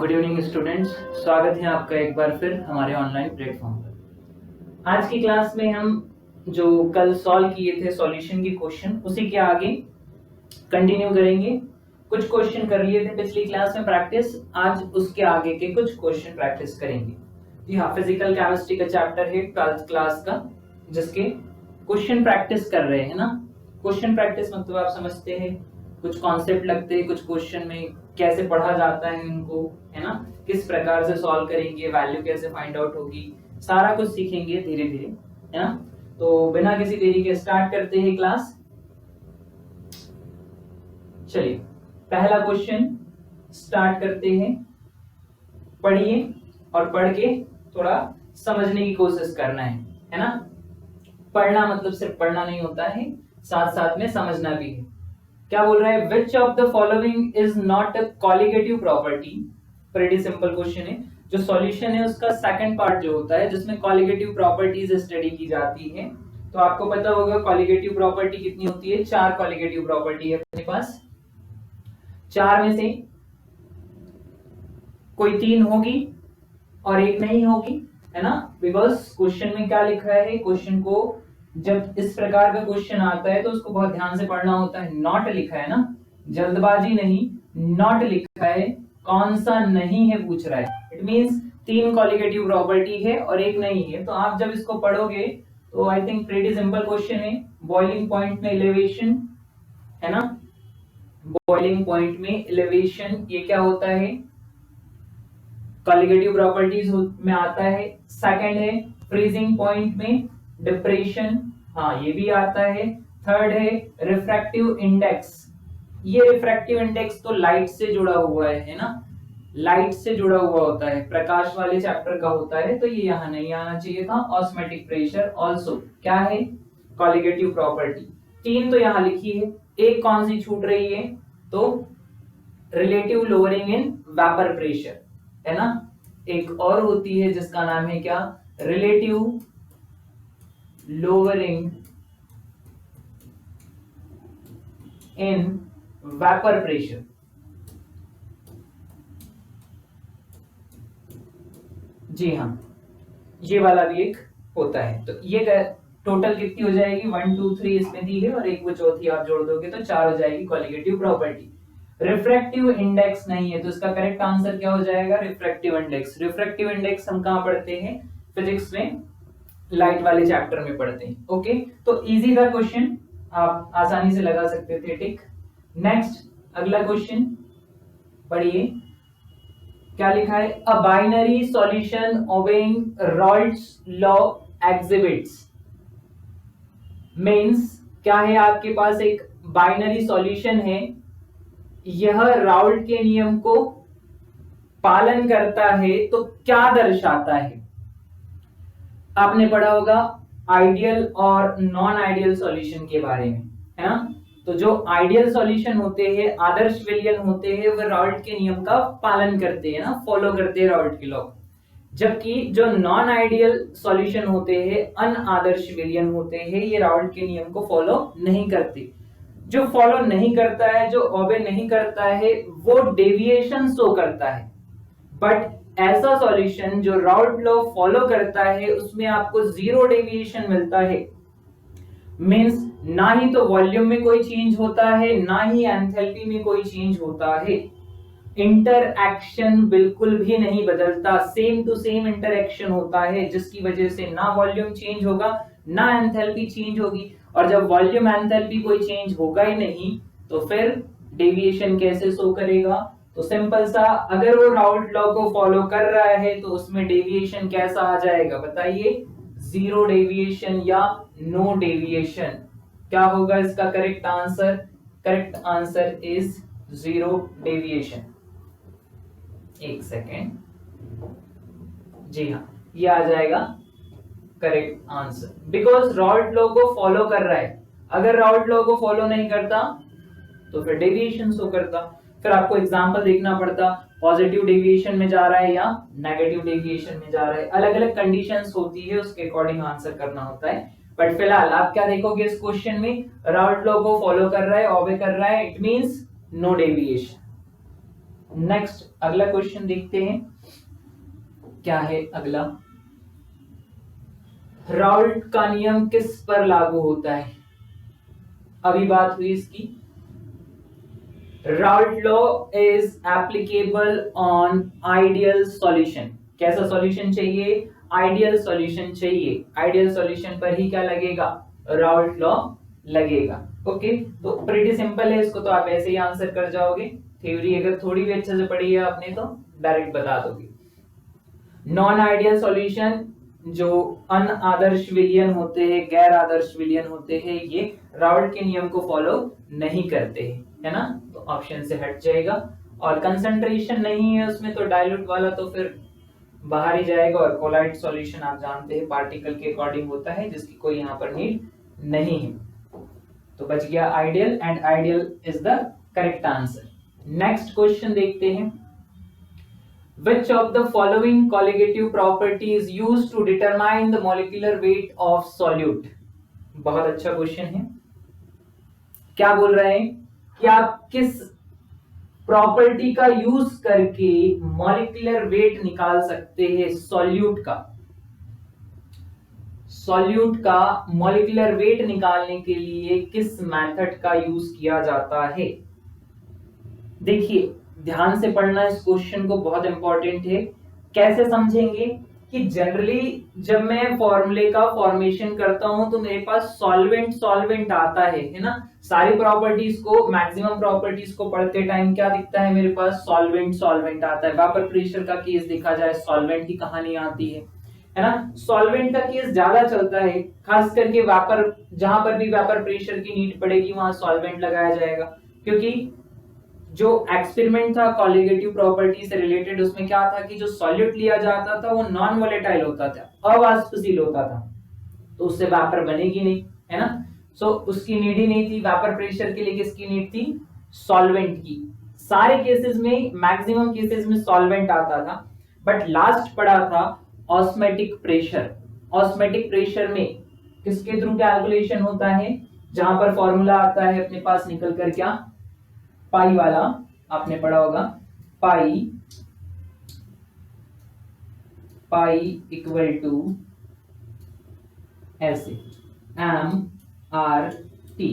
Good evening students, स्वागत है आपका एक बार फिर हमारे ऑनलाइन प्लेटफॉर्म पर। आज की क्लास में हम जो कल सॉल्व किए थे सॉल्यूशन के क्वेश्चन, उसी के आगे कंटिन्यू करेंगे। कुछ क्वेश्चन कर लिए थे पिछली क्लास में प्रैक्टिस, आज उसके आगे के कुछ क्वेश्चन प्रैक्टिस करेंगे। जी हाँ, फिजिकल केमिस्ट्री का चैप्टर है 12th क्लास का, जिसके क्वेश्चन प्रैक्टिस कर रहे हैं ना। क्वेश्चन प्रैक्टिस मतलब आप समझते हैं, कुछ कॉन्सेप्ट लगते हैं कुछ क्वेश्चन में, कैसे पढ़ा जाता है इनको, है ना, किस प्रकार से सॉल्व करेंगे, वैल्यू कैसे फाइंड आउट होगी, सारा कुछ सीखेंगे धीरे धीरे, है ना। तो बिना किसी देरी के स्टार्ट करते हैं क्लास। चलिए पहला क्वेश्चन स्टार्ट करते हैं। पढ़िए और पढ़ के थोड़ा समझने की कोशिश करना है ना। पढ़ना मतलब सिर्फ पढ़ना नहीं होता है, साथ साथ में समझना भी है। क्या बोल रहा है, which of the following is not a colligative property. Pretty simple question है। जो सॉल्यूशन है उसका सेकंड पार्ट जो होता है जिसमें कॉलिगेटिव प्रॉपर्टीज स्टडी की जाती है, तो आपको पता होगा कॉलिगेटिव प्रॉपर्टी कितनी होती है। 4 कॉलिगेटिव प्रॉपर्टी है अपने पास। 4 में से कोई 3 होगी और 1 नहीं होगी, है ना। बिकॉज क्वेश्चन में क्या लिखा है, क्वेश्चन को जब इस प्रकार का क्वेश्चन आता है तो उसको बहुत ध्यान से पढ़ना होता है। नॉट लिखा है ना, जल्दबाजी नहीं, नॉट लिखा है, कौन सा नहीं है पूछ रहा है। इट मींस 3 कॉलिगेटिव प्रॉपर्टी है और 1 नहीं है। तो आप जब इसको पढ़ोगे तो I think pretty simple question है। बॉइलिंग पॉइंट में एलिवेशन, है ना, बॉइलिंग पॉइंट में एलिवेशन ये क्या होता है, कॉलिगेटिव प्रॉपर्टीज में आता है। सेकंड है फ्रीजिंग पॉइंट में डिप्रेशन, हाँ ये भी आता है। थर्ड है रिफ्रैक्टिव इंडेक्स। ये रिफ्रैक्टिव इंडेक्स तो लाइट से जुड़ा हुआ है ना, लाइट से जुड़ा हुआ होता है, प्रकाश वाले चैप्टर का होता है, तो ये यहाँ नहीं आना चाहिए था। ऑस्मोटिक प्रेशर ऑल्सो क्या है, कॉलिगेटिव प्रॉपर्टी। 3 तो यहाँ लिखी है, एक कौन सी छूट रही है, तो relative lowering in vapour pressure, है ना। एक और होती है जिसका नाम है क्या, relative lowering in vapour pressure. जी हाँ, ये वाला भी एक होता है। तो ये टोटल कितनी हो जाएगी, 1 2 3 इसमें दी है और एक वो चौथी आप जोड़ दोगे तो 4 हो जाएगी कॉलिगेटिव प्रॉपर्टी। रिफ्रैक्टिव इंडेक्स नहीं है, तो इसका करेक्ट आंसर क्या हो जाएगा, रिफ्रैक्टिव इंडेक्स। रिफ्रैक्टिव इंडेक्स हम कहाँ पढ़ते हैं, फिजिक्स में, लाइट वाले चैप्टर में पढ़ते हैं। ओके, तो इजी था क्वेश्चन, आप आसानी से लगा सकते थे टिक। नेक्स्ट अगला क्वेश्चन पढ़िए, क्या लिखा है, a binary solution obeying Raoult's law exhibits. Means क्या है, आपके पास एक बाइनरी सॉल्यूशन है, यह राउल्ट के नियम को पालन करता है, तो क्या दर्शाता है। आपने पढ़ा होगा आइडियल और नॉन आइडियल सॉल्यूशन के बारे में, है ना। तो जो आइडियल सॉल्यूशन होते हैं, आदर्श विलयन होते हैं, वो राउल्ट के नियम का पालन करते हैं ना, फॉलो करते हैं राउल्ट के लॉ। जबकि जो नॉन आइडियल सॉल्यूशन होते हैं, अनआदर्श विलयन होते हैं, ये राउल्ट के नियम को फॉलो नहीं करते। जो फॉलो नहीं करता है, जो ओबे नहीं करता है, वो डेविएशन शो करता है। बट ऐसा सॉल्यूशन जो राउल्ट लॉ फॉलो करता है, उसमें आपको 0 डेविएशन मिलता है। मींस ना ही तो वॉल्यूम में कोई चेंज होता है, ना ही एंथैल्पी में कोई चेंज होता है। इंटरएक्शन बिल्कुल भी नहीं बदलता, सेम टू सेम इंटरएक्शन होता है, जिसकी वजह से ना वॉल्यूम चेंज होगा ना एंथैल्पी चेंज होगी। और जब वॉल्यूम एंथैल्पी कोई चेंज होगा ही नहीं, तो फिर डेविएशन कैसे शो करेगा। तो सिंपल सा, अगर वो राउल्ट लॉ को फॉलो कर रहा है तो उसमें डेविएशन कैसा आ जाएगा बताइए, 0 डेविएशन या नो डेविएशन। क्या होगा इसका correct answer, correct answer is 0 deviation. एक सेकेंड, जी हाँ, ये आ जाएगा correct answer, because Raoult law को फॉलो कर रहा है। अगर राउल्ट लॉ को फॉलो नहीं करता तो फिर डेविएशन शो करता। फिर आपको एग्जांपल देखना पड़ता, पॉजिटिव डेविएशन में जा रहा है या नेगेटिव डेविएशन में जा रहा है। अलग अलग कंडीशंस होती है, उसके अकॉर्डिंग आंसर करना होता है। बट फिलहाल आप क्या देखोगे इस क्वेश्चन में, राउल्ट लॉ को फॉलो कर रहा है, ओबे कर रहा है, it means no deviation. Next अगला क्वेश्चन देखते हैं क्या है अगला। राउल्ट का नियम किस पर लागू होता है? अभी बात हुई इसकी। Raoult law is applicable on ideal solution. कैसा सॉल्यूशन चाहिए? आइडियल सॉल्यूशन चाहिए। आइडियल सॉल्यूशन पर ही क्या लगेगा? राउल्ट लॉ लगेगा। ओके, तो प्रीटी सिंपल है, इसको तो आप ऐसे ही आंसर कर जाओगे। थ्योरी अगर थोड़ी भी अच्छे से पढ़ी है आपने तो डायरेक्ट बता दोगे। नॉन आइडियल सॉल्यूशन जो अनादर्श विलयन होते हैं, गैर आदर्श विलयन होते हैं, ये राउल्ट के नियम को फॉलो नहीं करते हैं, है ना, तो ऑप्शन से हट जाएगा। और कंसंट्रेशन नहीं है उसमें तो डाइल्यूट वाला तो फिर बाहर ही जाएगा। और कोलाइड सॉल्यूशन आप जानते हैं पार्टिकल के अकॉर्डिंग होता है, जिसकी कोई यहाँ पर नीड नहीं है। तो बच गया ideal, and ideal is the correct answer. Next question देखते हैं। Which of the following colligative property is used to determine the molecular weight of solute? बहुत अच्छा क्वेश्चन है। क्या बोल रहे हैं कि आप किस प्रॉपर्टी का यूज करके मॉलिक्यूलर वेट निकाल सकते हैं सॉल्यूट का? सॉल्यूट का मॉलिक्यूलर वेट निकालने के लिए किस मेथड का यूज किया जाता है? देखिए ध्यान से पढ़ना इस क्वेश्चन को, बहुत इंपॉर्टेंट है। कैसे समझेंगे कि जनरली जब मैं फॉर्मूले का फॉर्मेशन करता हूं तो मेरे पास सॉल्वेंट आता है ना। सारी प्रॉपर्टीज को, मैक्सिमम प्रॉपर्टीज को पढ़ते टाइम क्या दिखता है मेरे पास? सॉल्वेंट आता है। वेपर प्रेशर का केस देखा जाए, सॉल्वेंट की कहानी आती है ना। सॉल्वेंट का केस ज्यादा चलता है, खास करके वेपर, जहां पर भी वेपर प्रेशर की नीड पड़ेगी वहां सॉल्वेंट लगाया जाएगा। क्योंकि जो एक्सपेरिमेंट था कॉलिगेटिव प्रॉपर्टी से रिलेटेड, उसमें क्या था कि जो सॉल्यूट लिया जाता था वो नॉन वोलेटाइल होता था, अवाष्पशील होता था, तो उससे वेपर बनेगी नहीं, है ना। सो उसकी नीड ही नहीं थी। वेपर प्रेशर के लिए किसकी नीड थी? सॉल्वेंट की। सारे केसेस में, मैक्सिमम केसेस में सॉल्वेंट आता था। बट लास्ट पड़ा था ऑस्मेटिक प्रेशर। ऑस्मेटिक प्रेशर में किसके थ्रू कैलकुलेशन होता है? जहां पर फॉर्मूला आता है अपने पास निकल कर, क्या? पाई वाला आपने पढ़ा होगा। पाई इक्वल टू ऐसे MRT,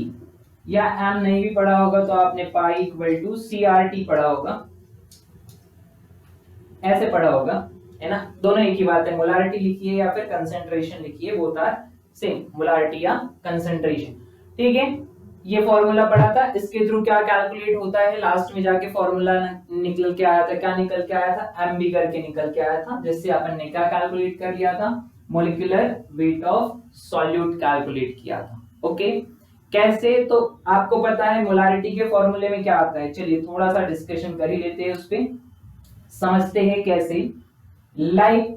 या M नहीं भी पढ़ा होगा तो आपने पाई इक्वल टू CRT पढ़ा होगा, ऐसे पढ़ा होगा, है ना। दोनों एक ही बात है। मोलारिटी लिखिए या फिर कंसेंट्रेशन लिखिए, बोथ आर सेम, मोलारिटी या कंसेंट्रेशन। ठीक है, ये फॉर्मूला पढ़ा था। इसके थ्रू क्या कैलकुलेट होता है? लास्ट में जाके फॉर्मूला निकल के आया था। क्या निकल के आया था? MB करके निकल के आया था, जिससे अपन ने क्या कैलकुलेट कर लिया था? Molecular weight of solute calculate किया था। ओके, कैसे? तो आपको पता है मोलारिटी के फॉर्मूले में क्या आता है। चलिए थोड़ा सा डिस्कशन कर ही लेते हैं, उस पर समझते हैं कैसे। लाइक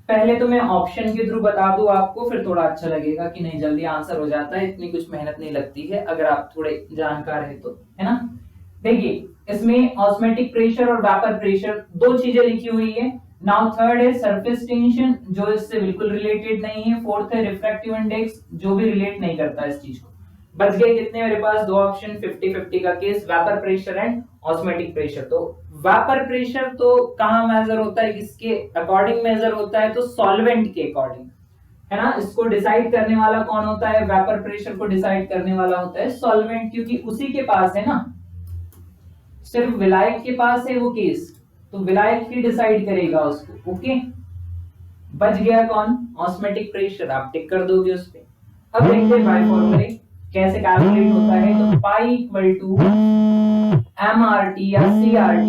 पहले तो मैं ऑप्शन के थ्रू बता दूं आपको, फिर थोड़ा अच्छा लगेगा कि नहीं जल्दी आंसर हो जाता है, इतनी कुछ मेहनत नहीं लगती है अगर आप थोड़े जानकार है तो, है ना। देखिए इसमें ऑस्मेटिक प्रेशर और वेपर प्रेशर दो चीजें लिखी हुई है। नाउ थर्ड है सरफेस टेंशन, जो इससे बिल्कुल रिलेटेड नहीं है। फोर्थ है रिफ्रैक्टिव इंडेक्स, जो भी रिलेट नहीं करता इस चीज को। बच गए कितने मेरे पास? दो ऑप्शन, 50-50 का case, vapour pressure and osmotic pressure. तो वेपर प्रेशर तो कहां मेजर होता है? किसके अकॉर्डिंग मेजर होता है? तो सॉल्वेंट के अकॉर्डिंग, है ना। इसको डिसाइड करने वाला कौन होता है? वेपर प्रेशर को डिसाइड करने वाला होता है सॉल्वेंट, क्योंकि उसी के पास है ना, सिर्फ विलायक के पास है वो केस, तो विलायक ही डिसाइड करेगा उसको। ओके, बच गया कौन? ऑस्मेटिक प्रेशर, आप टिक कर दोगे उस पे। अब देखते हैं बाय फॉर्मूले कैसे कैलकुलेट होता है। तो पाई इक्वल टू MRT या CRT,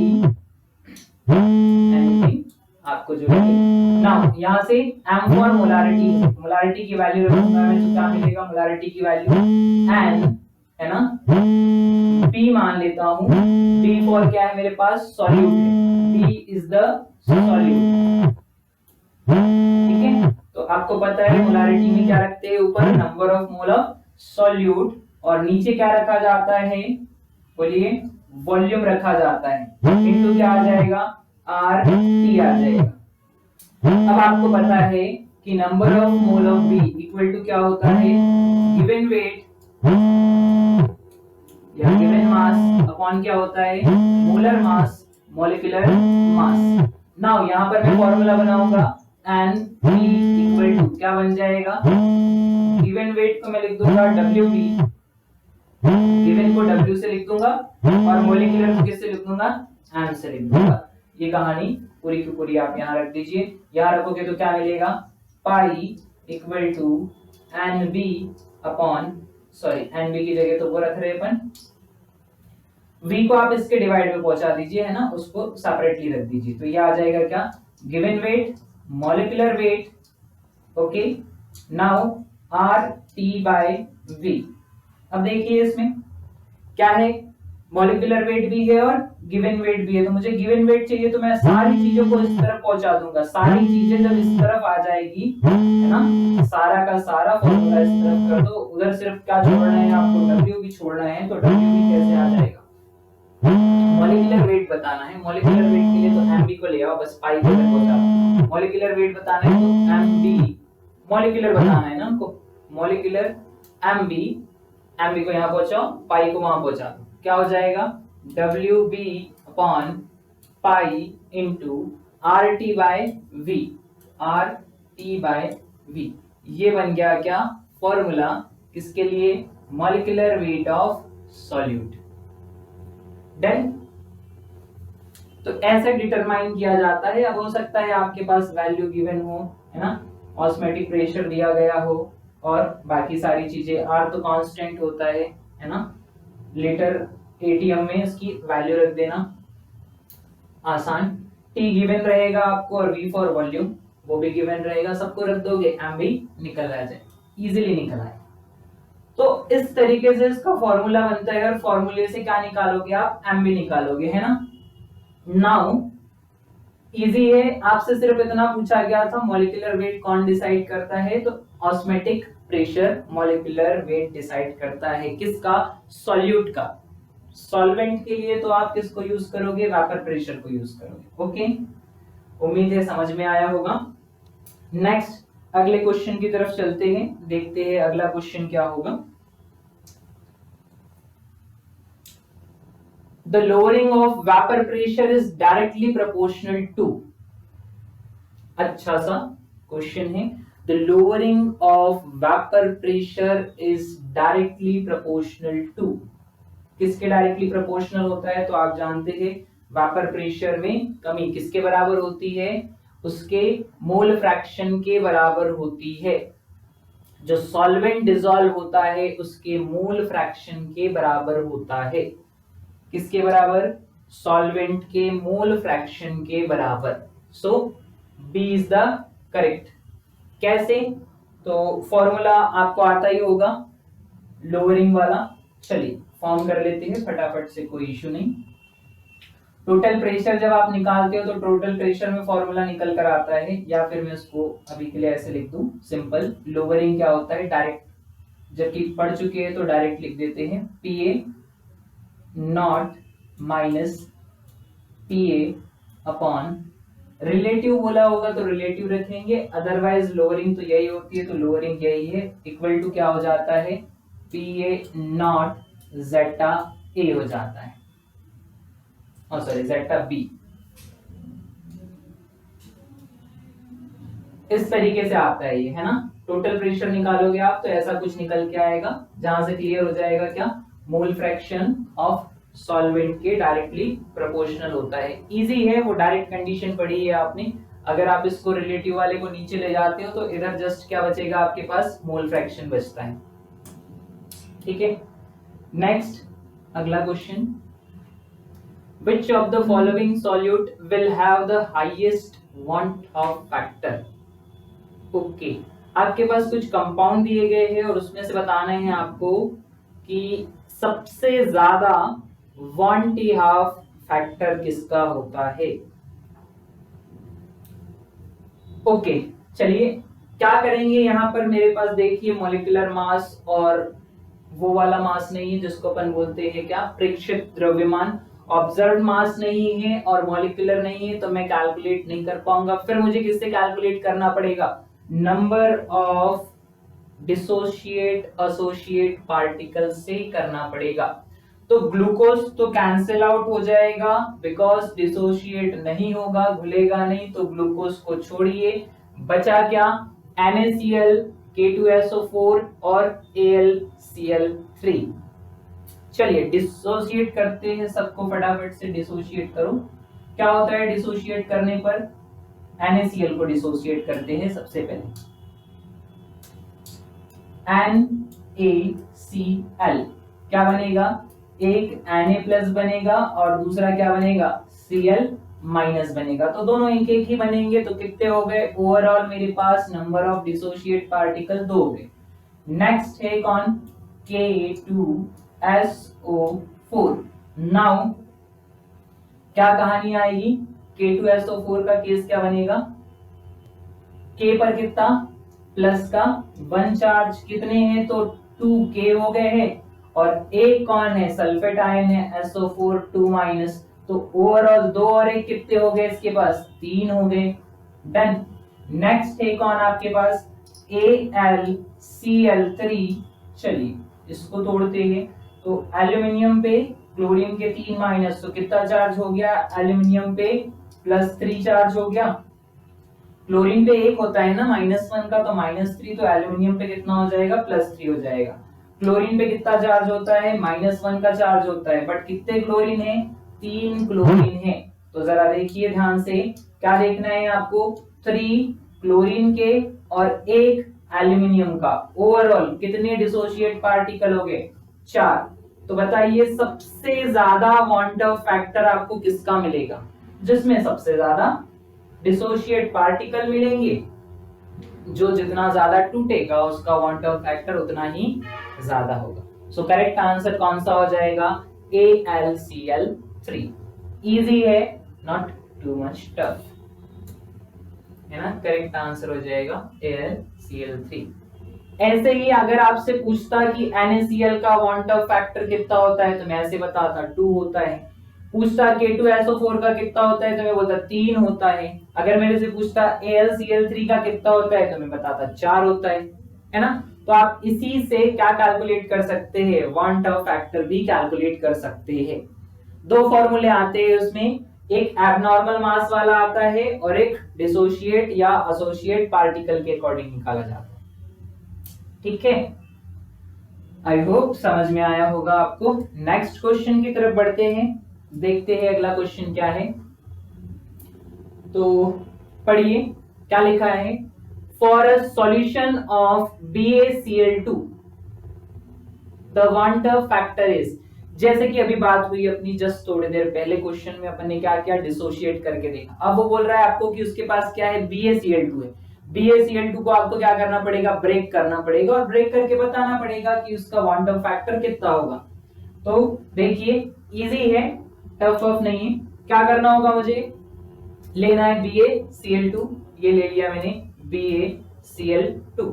एनीथिंग आपको जो लगे। नाउ यहां से M फॉर मोलारिटी, मोलारिटी की वैल्यू रखूंगा मैं, तो क्या मिलेगा? मोलारिटी की वैल्यू N, है ना। P मान लेता हूं, P फॉर क्या है मेरे पास? सॉल्यूट है, P इज द सॉल्यूट। ठीक है, तो आपको पता है मोलारिटी में क्या रखते हैं? ऊपर number of mole of solute, और नीचे क्या रखा जाता है? बोलिए, वॉल्यूम रखा जाता है। इनटू क्या आ जाएगा? RT आ जाएगा। अब आपको पता है कि number of mole of B equal to क्या होता है? गिवन वेट या गिवन मास अपॉन क्या होता है, molar mass, molecular mass. Now यहाँ पर मैं फॉर्मूला बनाऊंगा NP इक्वल टू क्या बन जाएगा, गिवन वेट को मैं लिख दूंगा WB, गिवन को W से लिख दूंगा और मॉलिक्यूलर को किससे लिख दूंगा, M से लिख दूंगा। ये कहानी पूरी की पूरी आप यहाँ रख दीजिए। यहाँ रखोगे तो क्या मिलेगा, pi equal to NB upon, sorry NB की जगह तो वो रख रहे अपन, V को आप इसके डिवाइड में पहुंचा दीजिए, है ना, उसको सेपरेटली रख दीजिए। तो ये आ जाएगा क्या, given weight molecular weight, okay. Now RT/V। अब देखिए इसमें क्या है, मॉलिक्यूलर वेट भी है और गिवन वेट भी है। तो मुझे गिवन वेट चाहिए तो मैं सारी चीजों को इस तरफ पहुंचा दूंगा। सारी चीजें जब इस तरफ आ जाएगी, है ना, सारा का सारा फॉर्मूला इस तरफ कर दो, उधर सिर्फ क्या छोड़ना है आपको, W भी छोड़ना है। तो W भी कैसे आ जाएगा, मॉलिक्यूलर वेट बताना है। मॉलिक्यूलर वेट के लिए तो MB को ले आओ, बस पाई को इधर पहुंचा। मॉलिक्यूलर वेट बताना है तो MB, मॉलिक्यूलर बताना है ना हमको, मॉलिक्यूलर MB को यहाँ पहुंचाओ, पाई को वहां पहुंचा दो। क्या हो जाएगा, WB upon pi into RT/V, RT/V। ये बन गया क्या, फॉर्मूला किसके लिए, molecular weight of solute. Done. तो ऐसे डिटरमाइन किया जाता है। अब हो सकता है आपके पास वैल्यू गिवन हो, है ना, ऑस्मोटिक प्रेशर दिया गया हो और बाकी सारी चीजें, R तो कांस्टेंट होता है ना, लेटर ATM में इसकी वैल्यू रख देना आसान। T गिवन रहेगा आपको और V फॉर वॉल्यूम वो भी गिवन रहेगा, सबको रख दोगे, MB निकल आ जाए, इजीली निकल आए। तो इस तरीके से इसका फॉर्मूला बनता है और फॉर्मूले से क्या निकालोगे आप, MB निकालोगे, है ना। नाउ इजी है, आपसे सिर्फ इतना पूछा गया था मॉलिक्यूलर वेट कौन डिसाइड करता है, तो osmotic pressure molecular weight decide करता है, किसका, सॉल्यूट का। सॉल्वेंट के लिए तो आप किसको यूज करोगे, वेपर प्रेशर को यूज करोगे, ओके। उम्मीद है समझ में आया होगा। नेक्स्ट अगले क्वेश्चन की तरफ चलते हैं, देखते हैं अगला क्वेश्चन क्या होगा। The lowering of vapor pressure is directly proportional to, अच्छा सा क्वेश्चन है। The lowering of vapor pressure is directly proportional to, किसके डायरेक्टली प्रोपोर्शनल होता है, तो आप जानते हैं वेपर प्रेशर में कमी किसके बराबर होती है, उसके मोल फ्रैक्शन के बराबर होती है। जो सॉल्वेंट डिसॉल्व होता है उसके मोल फ्रैक्शन के बराबर होता है, किसके बराबर, सॉल्वेंट के मोल फ्रैक्शन के बराबर। सो बी इज द करेक्ट। कैसे, तो फॉर्मूला आपको आता ही होगा लोअरिंग वाला, चलिए फॉर्म कर लेते हैं फटाफट से, कोई इशू नहीं। टोटल प्रेशर जब आप निकालते हो तो टोटल प्रेशर में फॉर्मूला निकल कर आता है, या फिर मैं उसको अभी के लिए ऐसे लिख दूं सिंपल। लोअरिंग क्या होता है, डायरेक्ट, जबकि पढ़ चुके हैं तो डायरेक्ट लिख देते हैं, PA not minus PA upon, relative बोला होगा तो रिलेटिव रखेंगे, अदरवाइज लोअरिंग तो यही होती है, तो लोअरिंग यही है, इक्वल टू क्या हो जाता है, PA नॉट ज़ेटा A हो जाता है, और सॉरी ज़ेटा B। इस तरीके से आता है ये, है ना। टोटल प्रेशर निकालोगे आप तो ऐसा कुछ निकल के आएगा, जहां से क्लियर हो जाएगा क्या, मोल फ्रैक्शन ऑफ सॉल्वेंट के डायरेक्टली प्रोपोर्शनल होता है। इजी है, वो डायरेक्ट कंडीशन पढ़ी है आपने। अगर आप इसको रिलेटिव वाले को नीचे ले जाते हो तो इधर जस्ट क्या बचेगा आपके पास, मोल फ्रैक्शन बचता है, ठीक है। नेक्स्ट अगला question, which of the following solute will have the highest want of factor। Okay, आपके पास कुछ कंपाउंड दिए गए हैं और उसमें से बताना है आपको कि सबसे ज्यादा वांट हाफ फैक्टर किसका होता है। ओके चलिए क्या करेंगे, यहाँ पर मेरे पास देखिए मॉलिक्यूलर मास और वो वाला मास नहीं है जिसको अपन बोलते हैं क्या, प्रेक्षित द्रव्यमान। ऑब्जर्व मास नहीं है और मॉलिक्यूलर नहीं है, तो मैं कैलकुलेट नहीं कर पाऊंगा। फिर मुझे किससे कैलकुलेट करना पड़ेगा, number of dissociate associate particle से करना पड़ेगा। तो ग्लूकोज तो कैंसिल आउट हो जाएगा बिकॉज डिसोशिएट नहीं होगा, घुलेगा नहीं, तो ग्लूकोज को छोड़िए। बचा क्या? NaCl, K2SO4 और AlCl3। चलिए डिसोशिएट करते हैं सबको, फटाफट से डिसोशिएट करो। क्या होता है डिसोशिएट करने पर? NaCl को डिसोशिएट करते हैं सबसे पहले। NaCl क्या बनेगा? एक Na+ बनेगा और दूसरा क्या बनेगा? Cl- बनेगा। तो दोनों एक एक ही बनेंगे, तो कितने हो गए ओवरऑल मेरे पास? नंबर ऑफ डिसोशिएट पार्टिकल 2 हो गए। नेक्स्ट है कौन? K2SO4। नाउ क्या कहानी आएगी? K2SO4 का केस क्या बनेगा? K पर कितना? प्लस का 1 चार्ज, कितने हैं? तो 2K हो गए हैं, और एक कौन है? सल्फेट आयन है SO4 2-। तो ओवरऑल 2 और 1 कितने हो गए इसके पास? 3 हो गए। डन। नेक्स्ट है कौन आपके पास? AlCl3। चलिए इसको तोड़ते हैं। तो एल्यूमिनियम पे क्लोरीन के 3-, तो कितना चार्ज हो गया? एल्यूमिनियम पे +3 चार्ज हो गया। क्लोरीन पे 1 होता है ना -1 का, तो -3, तो एल्यूमिनियम पे कितना हो जाएगा? +3 हो जाएगा। क्लोरीन पे कितना चार्ज होता है? -1 का चार्ज होता है, बट कितने क्लोरीन है? 3 क्लोरीन है। तो जरा देखिए ध्यान से, क्या देखना है आपको? 3 क्लोरीन के और 1 एल्यूमिनियम का, ओवरऑल कितने डिसोशिएट पार्टिकल हो गए? 4। तो बताइए सबसे ज्यादा वॉन टर फैक्टर आपको किसका मिलेगा? जिसमें सबसे ज्यादा डिसोशिएट पार्टिकल मिलेंगे, जो जितना ज्यादा टूटेगा उसका वॉन टर फैक्टर उतना ही ज्यादा होगा। सो करेक्ट आंसर कौन सा हो जाएगा? AlCl3। इजी है, नॉट टू मच टफ, है ना? करेक्ट आंसर हो जाएगा AlCl3। ऐसे ही अगर आपसे पूछता कि NaCl का वॉन टर फैक्टर कितना होता है, तो मैं ऐसे बताता 2 होता है। पूछता K2SO4 का कितना होता है, तो मैं बोलता 3 होता है। अगर मेरे से पूछता AlCl3 का कितना होता है, तो मैं बताता 4 होता है ना? तो आप इसी से क्या कैलकुलेट कर सकते हैं? वॉन टर फैक्टर भी कैलकुलेट कर सकते हैं। 2 फॉर्मूले आते हैं उसमें, एक एबनॉर्मल मास वाला आता है और एक डिसोशिएट या एसोसिएट पार्टिकल के अकॉर्डिंग निकाला जाता है। ठीक है, आई होप समझ में आया होगा आपको। नेक्स्ट क्वेश्चन की तरफ बढ़ते हैं, देखते हैं अगला क्वेश्चन क्या है। तो पढ़िए क्या लिखा है। For a solution of BaCl2 the van't factor is, जैसे कि अभी बात हुई अपनी जस्ट थोड़ी देर पहले क्वेश्चन में, अपन ने क्या किया? डिसोशिएट करके देखा। अब वो बोल रहा है आपको कि उसके पास क्या है? BaCl2 है। BaCl2 को आपको क्या करना पड़ेगा? ब्रेक करना पड़ेगा, और ब्रेक करके बताना पड़ेगा कि उसका वॉन टर फैक्टर कितना होगा। तो देखिए इजी है, टफ नहीं है। क्या करना होगा? मुझे लेना है BaCl2, ये ले लिया मैंने BaCl2।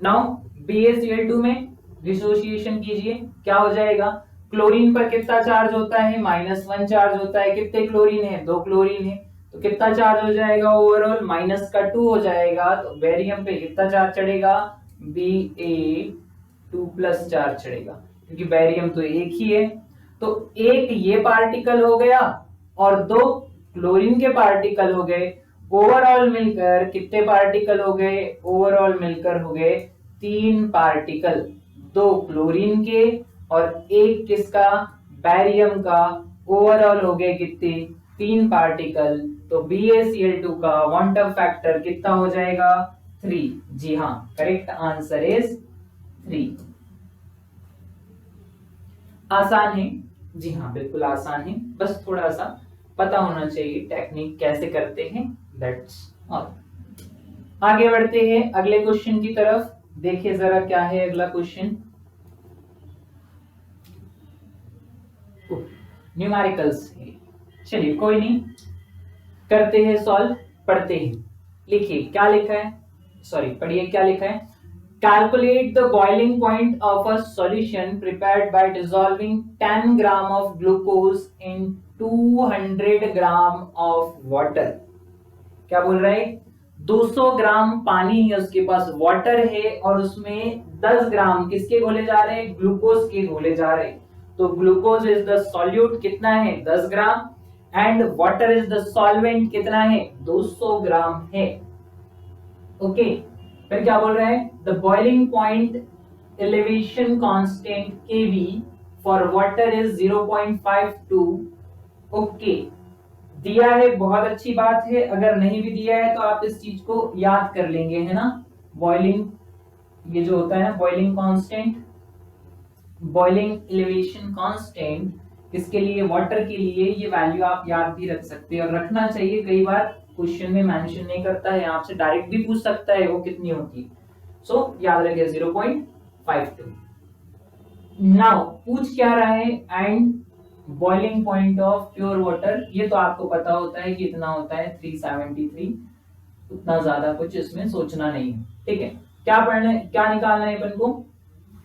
नाउ BaCl2 में डिसोसिएशन कीजिए, क्या हो जाएगा? क्लोरीन पर कितना चार्ज होता है? -1 चार्ज होता है। कितने क्लोरीन है? 2 क्लोरीन है, तो कितना चार्ज हो जाएगा ओवरऑल? -2 हो जाएगा। तो बेरियम पे कितना चार्ज चढ़ेगा? Ba2+ चार्ज चढ़ेगा, क्योंकि बेरियम तो एक ही है। तो एक ये पार्टिकल हो गया और 2 क्लोरीन के पार्टिकल हो गए। ओवरऑल मिलकर कितने पार्टिकल हो गए? ओवरऑल मिलकर हो गए 3 पार्टिकल, 2 क्लोरीन के और 1 किसका? बैरियम का। ओवरऑल हो गए कितने? 3 पार्टिकल। तो BaCl2 का वॉन टर फैक्टर कितना हो जाएगा? 3। जी हाँ, करेक्ट आंसर इज 3। आसान है, जी हाँ बिल्कुल आसान है, बस थोड़ा सा पता होना चाहिए टेक्निक कैसे करते हैं, दैट्स ऑल। आगे बढ़ते हैं अगले क्वेश्चन की तरफ। देखिए जरा क्या है अगला क्वेश्चन। न्यूमेरिकल्स है, चलिए कोई नहीं, करते हैं सॉल्व, पढ़ते हैं। लिखिए क्या लिखा है, सॉरी पढ़िए क्या लिखा है। Calculate the boiling point of a solution prepared by dissolving 10 gram of glucose in 200 gram of water। क्या बोल रहा है? 200 ग्राम पानी है उसके पास, वाटर है, और उसमें 10 ग्राम किसके घोले जा रहे हैं? ग्लूकोज के घोले जा रहे हैं। तो ग्लूकोज इज द सॉल्यूट कितना है 10 gram and water is the solvent कितना है 200 ग्राम है। ओके फिर क्या बोल रहे हैं the boiling point elevation constant KV for water is 0.52। Okay दिया है बहुत अच्छी बात है, अगर नहीं भी दिया है तो आप इस चीज को याद कर लेंगे है ना। बॉइलिंग ये जो होता है ना boiling constant boiling elevation constant इसके लिए वाटर के लिए ये वैल्यू आप याद भी रख सकते हैं और रखना चाहिए। कई बार क्वेश्चन में मेंशन नहीं करता है, आपसे डायरेक्ट भी पूछ सकता है वो कितनी होती है। सो याद रखिए 0.52। नाउ पूछ क्या रहा है and boiling point of pure water, ये तो आपको पता होता है कि इतना होता है 373, उतना ज्यादा कुछ इसमें सोचना नहीं है। ठीक है क्या पढ़ना है क्या निकालना है अपन को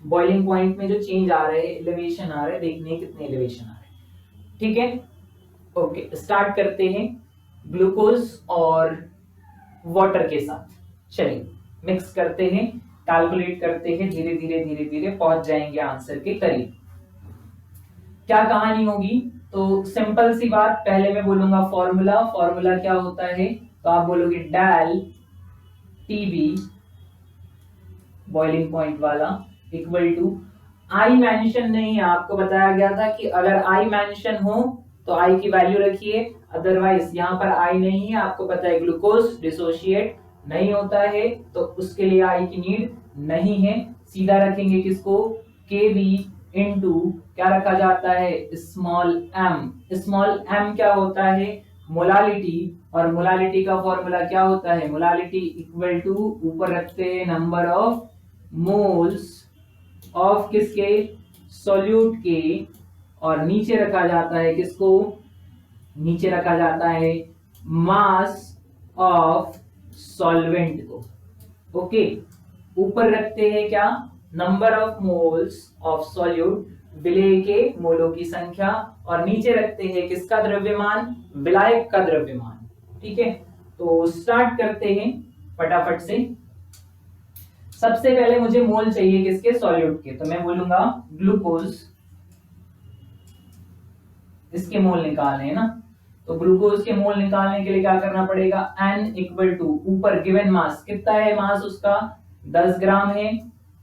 बॉइलिंग पॉइंट में जो चेंज आ रहे हैं एलिवेशन आ रहे हैं देखने कितने एलिवेशन आ रहे हैं। ठीक है ओके स्टार्ट करते हैं ग्लूकोज और वाटर के साथ। चलिए मिक्स करते हैं कैलकुलेट करते हैं धीरे धीरे पहुंच जाएंगे आंसर के करीब। क्या कहानी होगी तो सिंपल सी बात, पहले मैं बोलूंगा फॉर्मूला। फॉर्मूला क्या होता है तो आप बोलोगे डेल टीबी बॉइलिंग पॉइंट वाला इक्वल टू आई मेंशन नहीं है, आपको बताया गया था कि अगर आई मेंशन हो तो आई की वैल्यू रखिए, अदरवाइज यहाँ पर आई नहीं है। आपको पता है ग्लूकोज डिसोशिएट नहीं होता है तो उसके लिए आई की नीड नहीं है। सीधा रखेंगे किसको के बी इंटू क्या रखा जाता है स्मॉल एम। स्मॉल एम क्या होता है मोलालिटी, और मोलालिटी का फॉर्मूला क्या होता है मोलालिटी इक्वल टू ऊपर रखते हैं नंबर ऑफ मोल्स ऑफ किसके सॉल्यूट के, और नीचे रखा जाता है किसको नीचे रखा जाता है मास ऑफ सॉल्वेंट को। ओके ऊपर रखते हैं क्या number of moles of solute विलेय के मोलों की संख्या, और नीचे रखते हैं किसका द्रव्यमान विलायक का द्रव्यमान। ठीक है तो स्टार्ट करते हैं फटाफट से। सबसे पहले मुझे मोल चाहिए किसके सॉल्यूट के, तो मैं बोलूंगा ग्लूकोज, इसके मोल निकालने हैं ना, तो ग्लूकोज के मोल निकालने के लिए क्या करना पड़ेगा n इक्वल टू ऊपर गिवन मास कितना है मास उसका 10 ग्राम है।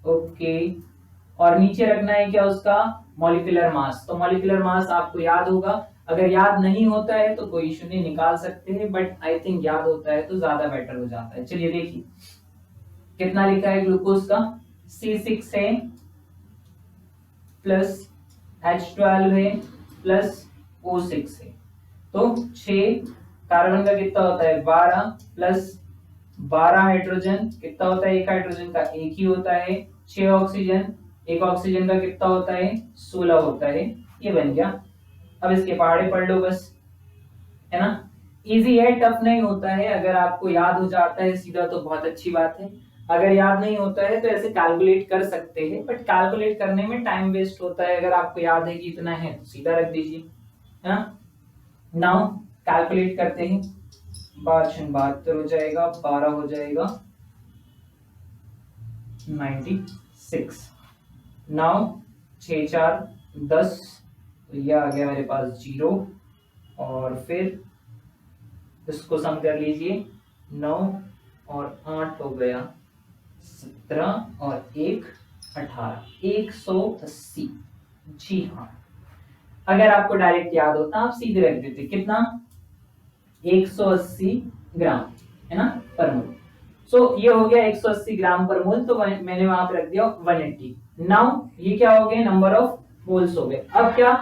ओके और नीचे रखना है क्या उसका मॉलिक्यूलर मास, तो मॉलिक्यूलर मास आपको याद होगा, अगर याद नहीं होता है तो कोई इशू नहीं निकाल सकते हैं, बट आई थिंक याद होता है तो ज्यादा बेटर हो जाता है। चलिए देखिए कितना लिखा है ग्लूकोज का C6 है प्लस H12 है प्लस O6 है, तो 6 कार्बन का कितना होता है 12 प्लस 12 हाइड्रोजन कितना होता है एक हाइड्रोजन का एक ही होता है 6 ऑक्सीजन, एक ऑक्सीजन का कितना होता है 16 होता है, ये बन गया। अब इसके पहाड़े पढ़ लो बस, है ना, इजी है टफ नहीं होता है। अगर आपको याद हो जाता है सीधा तो बहुत अच्छी बात है, अगर याद नहीं होता है तो ऐसे कैलकुलेट कर सकते हैं, बट कैलकुलेट करने में टाइम वेस्ट होता है। अगर आपको याद है कि इतना है तो सीधा रख दीजिए, है ना। नाउ कैलकुलेट करते हैं, 72 हो जाएगा 12 हो जाएगा 96। नाउ 6 4 10, तो ये आ गया मेरे पास 0, और फिर इसको सम कर लीजिए 9 और 8 हो गया 17 और 1 18 180। जी हाँ, अगर आपको डायरेक्ट याद होता आप सीधे रख देते कितना 180 ग्राम, है ना, पर मोल। सो ये हो गया 180 ग्राम पर मोल, तो मैंने वहां पे रख दिया 180। नाउ ये क्या हो गए नंबर ऑफ मोल्स हो गए। अब क्या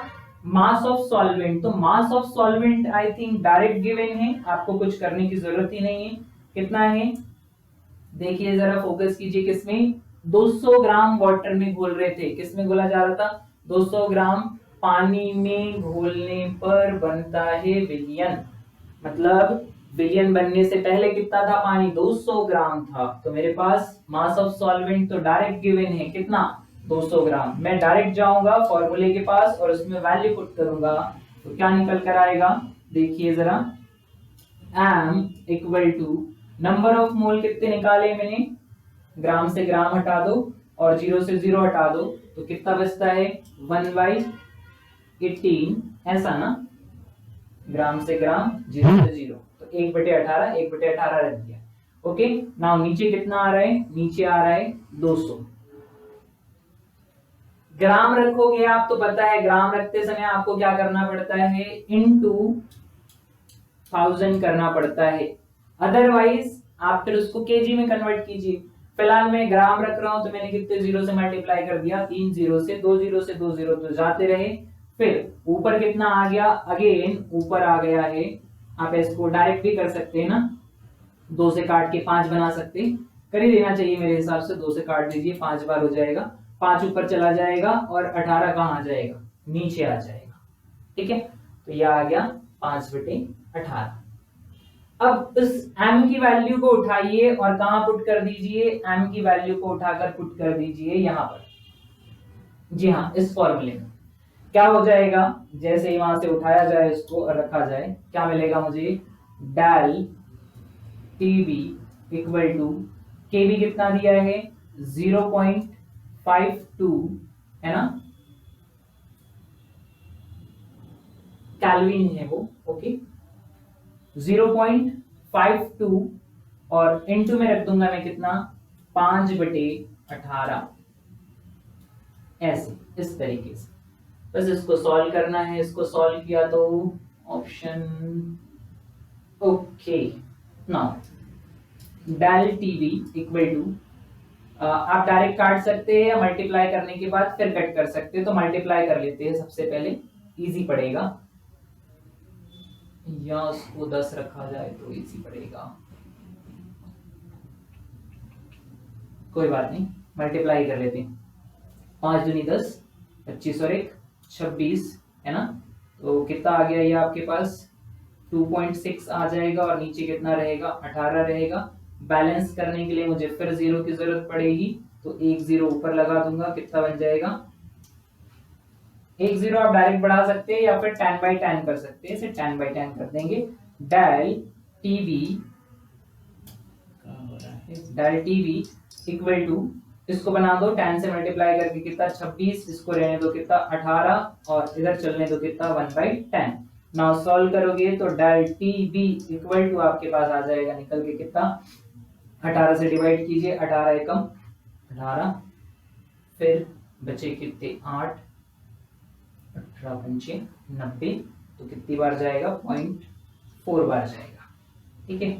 मास ऑफ सॉल्वेंट, तो मास of solvent I think direct given है, आपको कुछ करने की जरूरत ही नहीं है। कितना है देखिए जरा फोकस कीजिए, किसमें 200 ग्राम वाटर में घोल रहे थे, किसमें घोला जा रहा था 200 ग्राम पानी में घोलने पर बनता है विलियन, मतलब विलियन बनने से पहले कितना था पानी 200 ग्राम था, तो मेरे पास मास ऑफ सॉल्वेंट तो डायरेक्ट गिवन है कितना 200 ग्राम। मैं डायरेक्ट जाऊंगा फॉर्मूले के पास और उसमें वैल्यू पुट करूंगा, तो क्या निकल कर आएगा देखिए जरा, m equal to number of mole कितने निकाले मैंने, ग्राम से ग्राम हटा दो और 0 से 0 हटा दो, तो कितना बचता है 1/2 18 ऐसा ना, ग्राम से ग्राम, 0 से 0, तो 1/18 1/18 रख दिया। ओके, नाउ नीचे कितना आ रहा है, नीचे आ रहा है 200। ग्राम रखोगे आप तो पता है ग्राम रखते समय आपको क्या करना पड़ता है, इनटू 1000 करना पड़ता है, अदरवाइज आप फिर उसको केजी में कन्वर्ट कीजिए। फिलहाल मैं ग्राम रख रहा हूं तो मैंने कितने जीरो से मल्टीप्लाई कर दिया, 3 जीरो से, 2 जीरो से 2 जीरो तो जाते रहे, फिर ऊपर कितना आ गया, अगेन ऊपर आ गया है। आप इसको डायरेक्ट भी कर सकते हैं ना, 2 से काट के 5 बना सकते हैं, कर ही देना चाहिए मेरे हिसाब से, 2 से काट दीजिए, 5 बार हो जाएगा, 5 ऊपर चला जाएगा और 18 कहाँ आ जाएगा, नीचे आ जाएगा। ठीक है, तो यह आ गया 5/18। अब इस m की वैल्यू को उठाइए और कहां पुट कर दीजिए, m की वैल्यू को उठाकर पुट कर दीजिए यहां पर, जी हाँ, इस फॉर्मूले में। क्या हो जाएगा, जैसे ही वहां से उठाया जाए इसको और रखा जाए, क्या मिलेगा मुझे, डेल टीबी इक्वल टू, केबी कितना दिया है 0.52 है ना, केल्विन है वो, ओके, 0.52 और इनटू में रख दूंगा मैं कितना, 5/18, ऐसे इस तरीके से। बस इसको सॉल्व करना है, इसको सॉल्व किया तो option, okay, now del TV equal to, आप डायरेक्ट काट सकते हैं या मल्टीप्लाई करने के बाद फिर कट कर सकते हैं, तो मल्टीप्लाई कर लेते हैं सबसे पहले, इजी पड़ेगा, या उसको 10 रखा जाए तो इजी पड़ेगा, कोई बात नहीं, मल्टीप्लाई कर लेते हैं, 5 दूनी 10, 25 और 1 26 है ना, तो कितना आ गया ये आपके पास 2.6 आ जाएगा और नीचे कितना रहेगा 18 रहेगा। बैलेंस करने के लिए मुझे फिर 0 की जरूरत पड़ेगी, तो 1 0 ऊपर लगा दूंगा, कितना बन जाएगा, 1 0 आप डायरेक्ट बढ़ा सकते हैं या फिर 10/10 कर सकते हैं, इसे 10/10 कर देंगे। Del TV, del TV equal to, इसको बना दो 10 से मल्टीप्लाई करके कितना 26, इसको रहने दो कितना 18 और इधर चलने दो कितना 1/10। नाउ सॉल्व करोगे तो डेल टीबी इक्वल टू आपके पास आ जाएगा निकल के कितना, 18 से डिवाइड कीजिए, 18 एकम 18, फिर बचे कितने 8, 18 पंचे 90, तो कितनी बार जाएगा 0.4 बार जाएगा। ठीक है,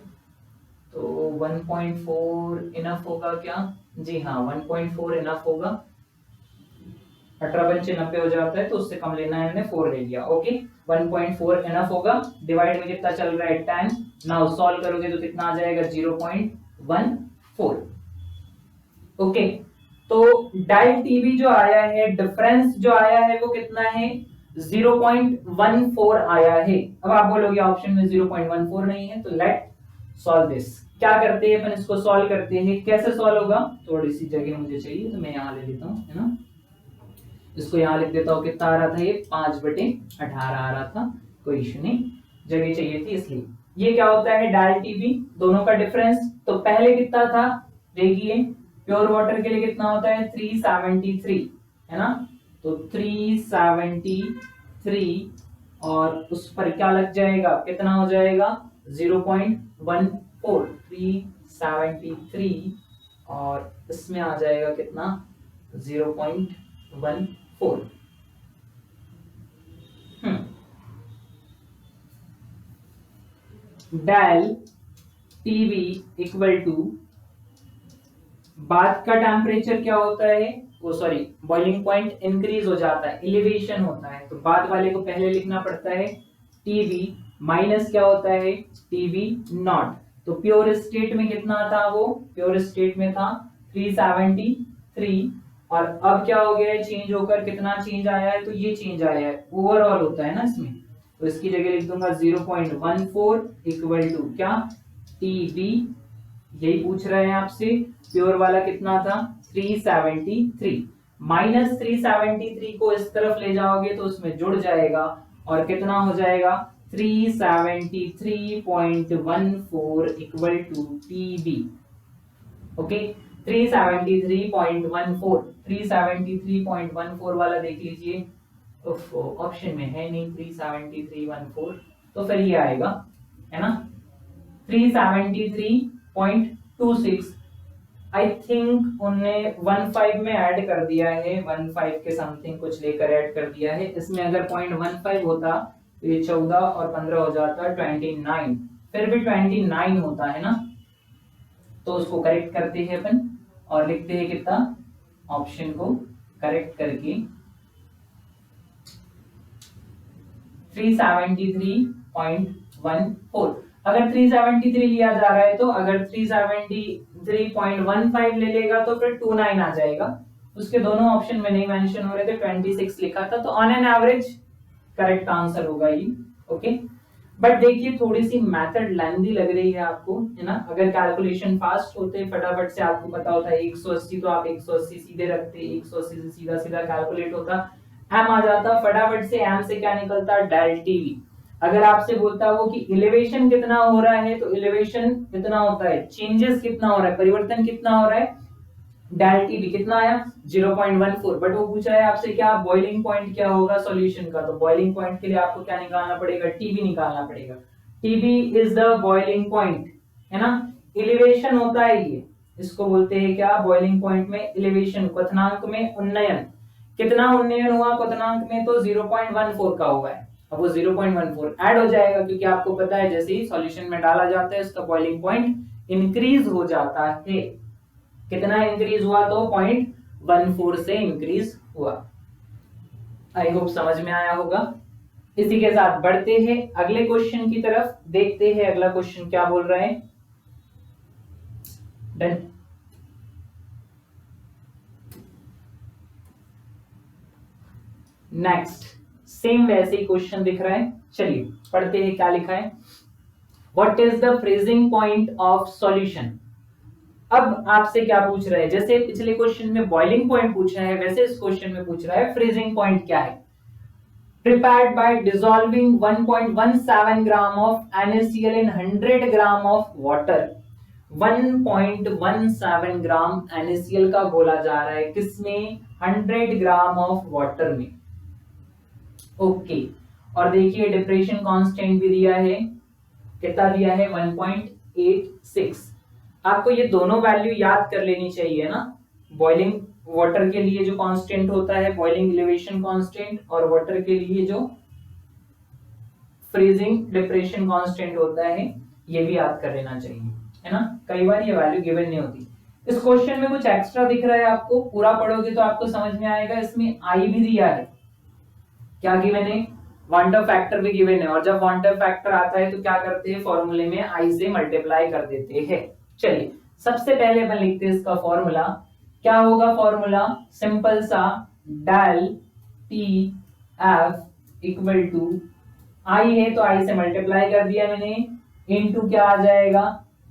तो 1.4 इनफ होगा क्या, जी हाँ 1.4 इनफ होगा, 18 पंचे 90 हो जाता है तो उससे कम लेना है, हमने 4 ले लिया, ओके, 1.4 इनफ होगा। डिवाइड में कितना चल रहा है 10, नाउ सॉल्व करोगे तो कितना आ जाएगा 0.14, ओके। तो डेल टीबी जो आया है, डिफरेंस जो आया है वो कितना है 0.14 आया है। अब आप बोलोगे ऑप्शन में 0.14 नहीं है, तो लेट सॉल्व दिस। क्या करते हैं अपन, इसको सॉल्व करते हैं, कैसे सॉल्व होगा, थोड़ी सी जगह मुझे चाहिए तो मैं यहाँ ले लेता हूँ, है ना, इसको यहाँ लिख देता हूँ, कितना आ रहा था ये 5/18 आ रहा था, कोई इश्यू नहीं, जगह चाहिए थी इसलिए। ये क्या होता है डेल टीबी, दोनों का डिफरेंस, तो पहले कितना था देखिए, प्योर वाटर के लिए कितना होता है 373 है ना, तो 373 और उस पर क्या लग जाएगा, कितना हो जाएगा 0.14, 373 और इसमें आ जाएगा कितना 0.14। डेल टीवी इक्वल टू, बात का टेम्परेचर क्या होता है, वो सॉरी बॉइलिंग पॉइंट इंक्रीज हो जाता है, एलिवेशन होता है, तो बाद वाले को पहले लिखना पड़ता है टीवी माइनस क्या होता है टीवी नॉट। तो प्योर स्टेट में कितना था, वो प्योर स्टेट में था 373 और अब क्या हो गया है, चेंज होकर कितना चेंज आया है, तो ये चेंज आया है, ओवरऑल होता है ना इसमें, तो इसकी जगह लिख दूंगा 0.14 इक्वल टू क्या टीबी, यही पूछ रहे हैं आपसे, प्योर वाला कितना था 373, माइनस 373 को इस तरफ ले जाओगे तो उसमें जुड़ जाएगा और कितना हो जाएगा 373.14 इक्वल टू टीबी, ओके, 373.14 वाला देख लीजिए, ऑप्शन में है नहीं 373.14, तो फिर ये आएगा, है ना 373.26। आई थिंक उनने 15 में ऐड कर दिया है, 15 के समथिंग कुछ लेकर ऐड कर दिया है। इसमें अगर 0.15 होता तो ये 14 और 15 हो जाता 29, फिर भी 29 होता है ना, तो उसको करेक्ट करते हैं अपन और लिखते हैं कितना, ऑप्शन को करेक्ट करके 373.14। अगर 373 लिया जा रहा है तो अगर 373.15 ले लेगा तो फिर 29 आ जाएगा। उसके दोनों ऑप्शन में नहीं मेंशन हो रहे थे, 26 लिखा था, तो on an average correct answer होगा ये। ओके, बट देखिए थोड़ी सी मेथड लेंथी लग रही है आपको, है ना। अगर कैलकुलेशन फास्ट होते फटाफट से आपको पता होता है 180 तो आप 180 सीधे रखते, 180 से सीधा सीधा कैलकुलेट होता, एम आ जाता फटाफट से, एम से क्या निकलता डेल टीवी। अगर आपसे बोलता वो कि एलिवेशन कितना हो रहा है तो एलिवेशन कितना होता है, चेंजेस कितना हो रहा है, परिवर्तन कितना हो रहा है, डेल टीवी कितना आया 0.14। बट वो पूछा है आपसे क्या बॉइलिंग पॉइंट क्या होगा सॉल्यूशन का, तो बॉइलिंग पॉइंट के लिए आपको क्या निकालना पड़ेगा, टीबी निकालना पड़ेगा। TB is the boiling point, है ना। एलिवेशन होता है ये, इसको बोलते हैं क्या, बॉइलिंग पॉइंट में एलिवेशन, क्वथनांक में उन्नयन। कितना उन्नयन हुआ क्वथनांक में, तो 0.14 का हुआ है। अब वो 0.14 ऐड हो जाएगा क्योंकि आपको पता है जैसे ही सॉल्यूशन में डाला जाता है उसका बॉइलिंग पॉइंट इंक्रीज हो जाता है। कितना इंक्रीज हुआ, तो 0.14 से इंक्रीज हुआ। आई होप समझ में आया होगा। इसी के साथ बढ़ते हैं अगले क्वेश्चन की तरफ, देखते हैं अगला क्वेश्चन क्या बोल रहा है। डन। नेक्स्ट सेम वैसे ही क्वेश्चन दिख रहा है, चलिए पढ़ते हैं क्या लिखा है। What is the freezing point of solution. अब आपसे क्या पूछ रहा है, जैसे पिछले क्वेश्चन में बॉइलिंग पॉइंट पूछा है वैसे इस क्वेश्चन में पूछ रहा है फ्रीजिंग पॉइंट क्या है। Prepared by dissolving 1.17 gram of NaCl in 100 gram of water. 1.17 gram NaCl का बोला जा रहा है किसमें, 100 ग्राम ऑफ वाटर में। ओके, और देखिए डिप्रेशन कांस्टेंट भी दिया है, कितना दिया है 1.86। आपको ये दोनों वैल्यू याद कर लेनी चाहिए ना। बॉइलिंग वाटर के लिए जो कांस्टेंट होता है बॉइलिंग एलिवेशन कांस्टेंट, और वाटर के लिए जो फ्रीजिंग डिप्रेशन कांस्टेंट होता है ये भी याद कर लेना चाहिए, है ना। कई बार ये वैल्यू गिवन नहीं होती। इस क्वेश्चन में कुछ एक्स्ट्रा दिख रहा है आपको, पूरा पढ़ोगे तो आपको समझ में आएगा। इसमें आई भी दिया है, क्या गिवन है, वांटर फैक्टर भी गिवन है, और जब वांटर फैक्टर आता है तो क्या करते हैं, फॉर्मूले में आई से मल्टीप्लाई कर देते हैं। चलिए सबसे पहले अपन लिखते हैं इसका फॉर्मूला, क्या होगा फॉर्मूला, सिंपल सा, del T F equal to I है तो आई से मल्टीप्लाई कर दिया मैंने, इनटू क्या आ जाएगा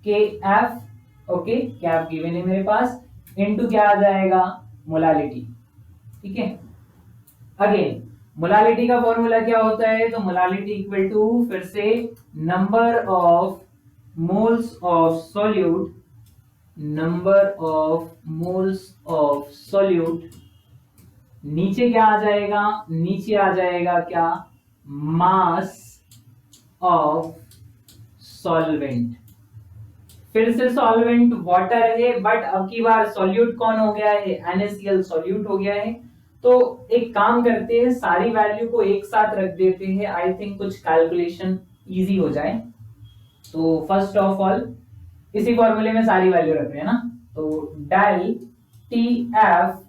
के एफ, ओके के एफ गिवन है मेरे पास, इनटू क्या आ जाएगा मोलालिटी। ठीक है, अगेन मोलालिटी का फॉर्मूला क्या होता है, तो मोलालिटी इक्वल टू फिर से number of moles of solute, number of moles of solute, नीचे क्या आ जाएगा, नीचे आ जाएगा क्या, मास ऑफ सॉल्वेंट। फिर से सॉल्वेंट वाटर है बट अब की बार सॉल्यूट कौन हो गया है, NaCl सॉल्यूट हो गया है। तो एक काम करते हैं, सारी वैल्यू को एक साथ रख देते हैं, आई थिंक कुछ कैलकुलेशन इजी हो जाए। तो फर्स्ट ऑफ ऑल इसी फॉर्मूले में सारी वैल्यू रख रहे हैं ना, तो del T F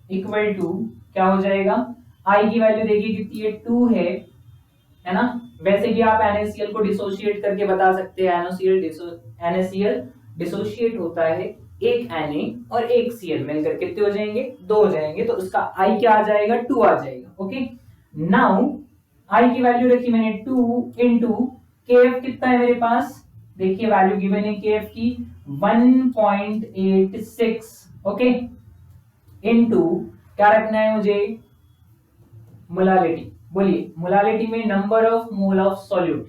equal to क्या हो जाएगा, आई की वैल्यू देखिए कितनी है 2 है ना। वैसे भी आप NaCl को डिसोशिएट करके बता सकते हैं, NaCl डिसोशिएट होता है एक Na और एक Cl मिलकर कितने हो जाएंगे, 2 हो जाएंगे, तो उसका I क्या आ जाएगा 2 आ जाएगा। ओके, नाउ I की वैल्यू रखी मैंने 2 इनटू Kf कितना है मेरे पास, देखिए वैल्यू गिवन है Kf की 1.86, ओके, इनटू क्या रखना है मुझे, मोलालिटी। बोलिए मोलालिटी में number of mole of solute,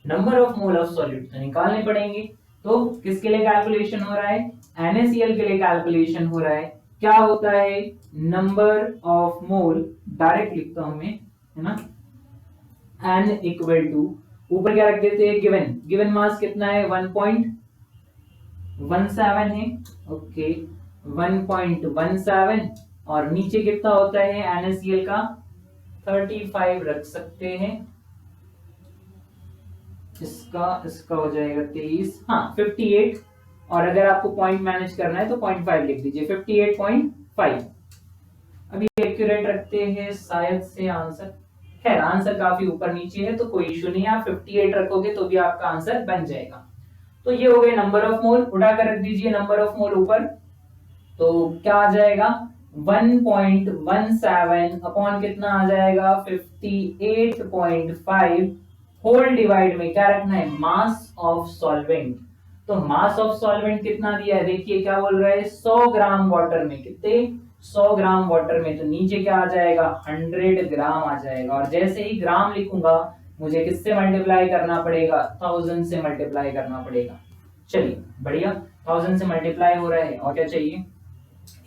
number of mole of solute तो निकालने पड़ेंगे। तो किसके लिए कैलकुलेशन हो रहा है, NaCl के लिए कैलकुलेशन हो रहा है। क्या होता है, नंबर ऑफ मोल डायरेक्ट लिखता हूं मैं, है ना, n इक्वल टू, ऊपर क्या रख देते हैं, गिवन मास कितना है 1.17 है, ओके 1.17, और नीचे कितना होता है NaCl का 35 रख सकते हैं, इसका हो जाएगा 23, हाँ 58, और अगर आपको पॉइंट मैनेज करना है तो 0.5 लिख दीजिए, 58.5। अभी एक्यूरेट रखते हैं शायद से आंसर, खैर आंसर काफी ऊपर नीचे है तो कोई इशू नहीं है, आप 58 रखोगे तो भी आपका आंसर बन जाएगा। तो ये हो गए नंबर ऑफ मोल, उठाकर रख दीजिए नंबर ऑफ मोल ऊपर, तो क्या आ जाएगा 1.17 अपॉन कितना आ जाएगा 58.5, होल डिवाइड में क्या रखना है, मास ऑफ सॉल्वेंट। तो मास ऑफ सॉल्वेंट कितना दिया है, देखिए क्या बोल रहा है 100 ग्राम वाटर में, कितने 100 ग्राम वाटर में, तो नीचे क्या आ जाएगा 100 ग्राम आ जाएगा, और जैसे ही ग्राम लिखूंगा मुझे किससे मल्टीप्लाई करना पड़ेगा, 1000 से मल्टीप्लाई करना पड़ेगा। चलिए बढ़िया, 1000 से मल्टीप्लाई हो रहा है, और क्या चाहिए,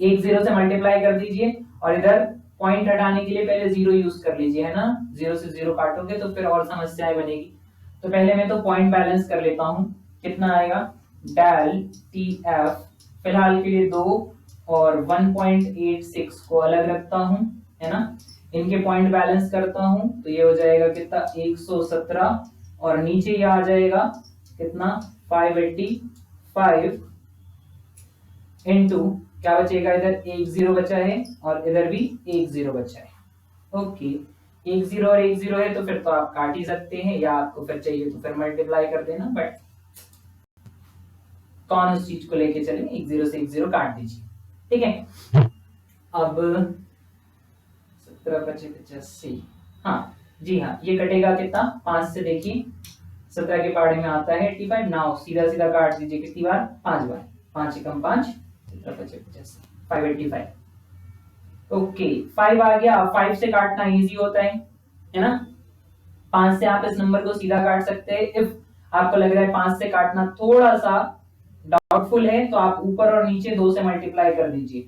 एक 0 से मल्टीप्लाई कर दीजिए, और इधर पॉइंट हटाने के लिए पहले 0 यूज कर लीजिए, है ना, 0 से 0 काटोगे तो फिर और समस्याएं बनेगी। तो पहले मैं तो पॉइंट बैलेंस कर लेता हूं, कितना आएगा डेल टी एफ, फिलहाल के लिए 2 और 1.86 को अलग रखता हूं, है ना, इनके पॉइंट बैलेंस करता हूं तो ये हो जाएगा कितना 117, और नीचे ये आ जाएगा कितना 585 इनटू क्या बचेगा, इधर 1 0 बचा है और इधर भी 1 0 बचा है, ओके 1 0 और 1 0 है तो फिर तो आप काट ही सकते हैं, या आपको फिर चाहिए तो फिर मल्टीप्लाई कर देना, बट कौन उस चीज को लेके चले, 1 0 से 1 0 काट दीजिए, ठीक है। अब 17 25 85, हाँ जी हाँ, ये कटेगा कितना 5 से, देखिए 17 के पहाड़े में आता है 85, नाउ सीधा सीधा काट दीजिए कितनी बार, 5 बार, 5 एकम 5, 17 25 85, 585, ओके 5 आ गया। 5 से काटना इजी होता है ना, 5 से आप इस नंबर को सीधा काट सकते हैं। इफ आपको लग रहा है 5 से काटना थोड़ा सा डाउटफुल है तो आप ऊपर और नीचे 2 से मल्टीप्लाई कर दीजिए।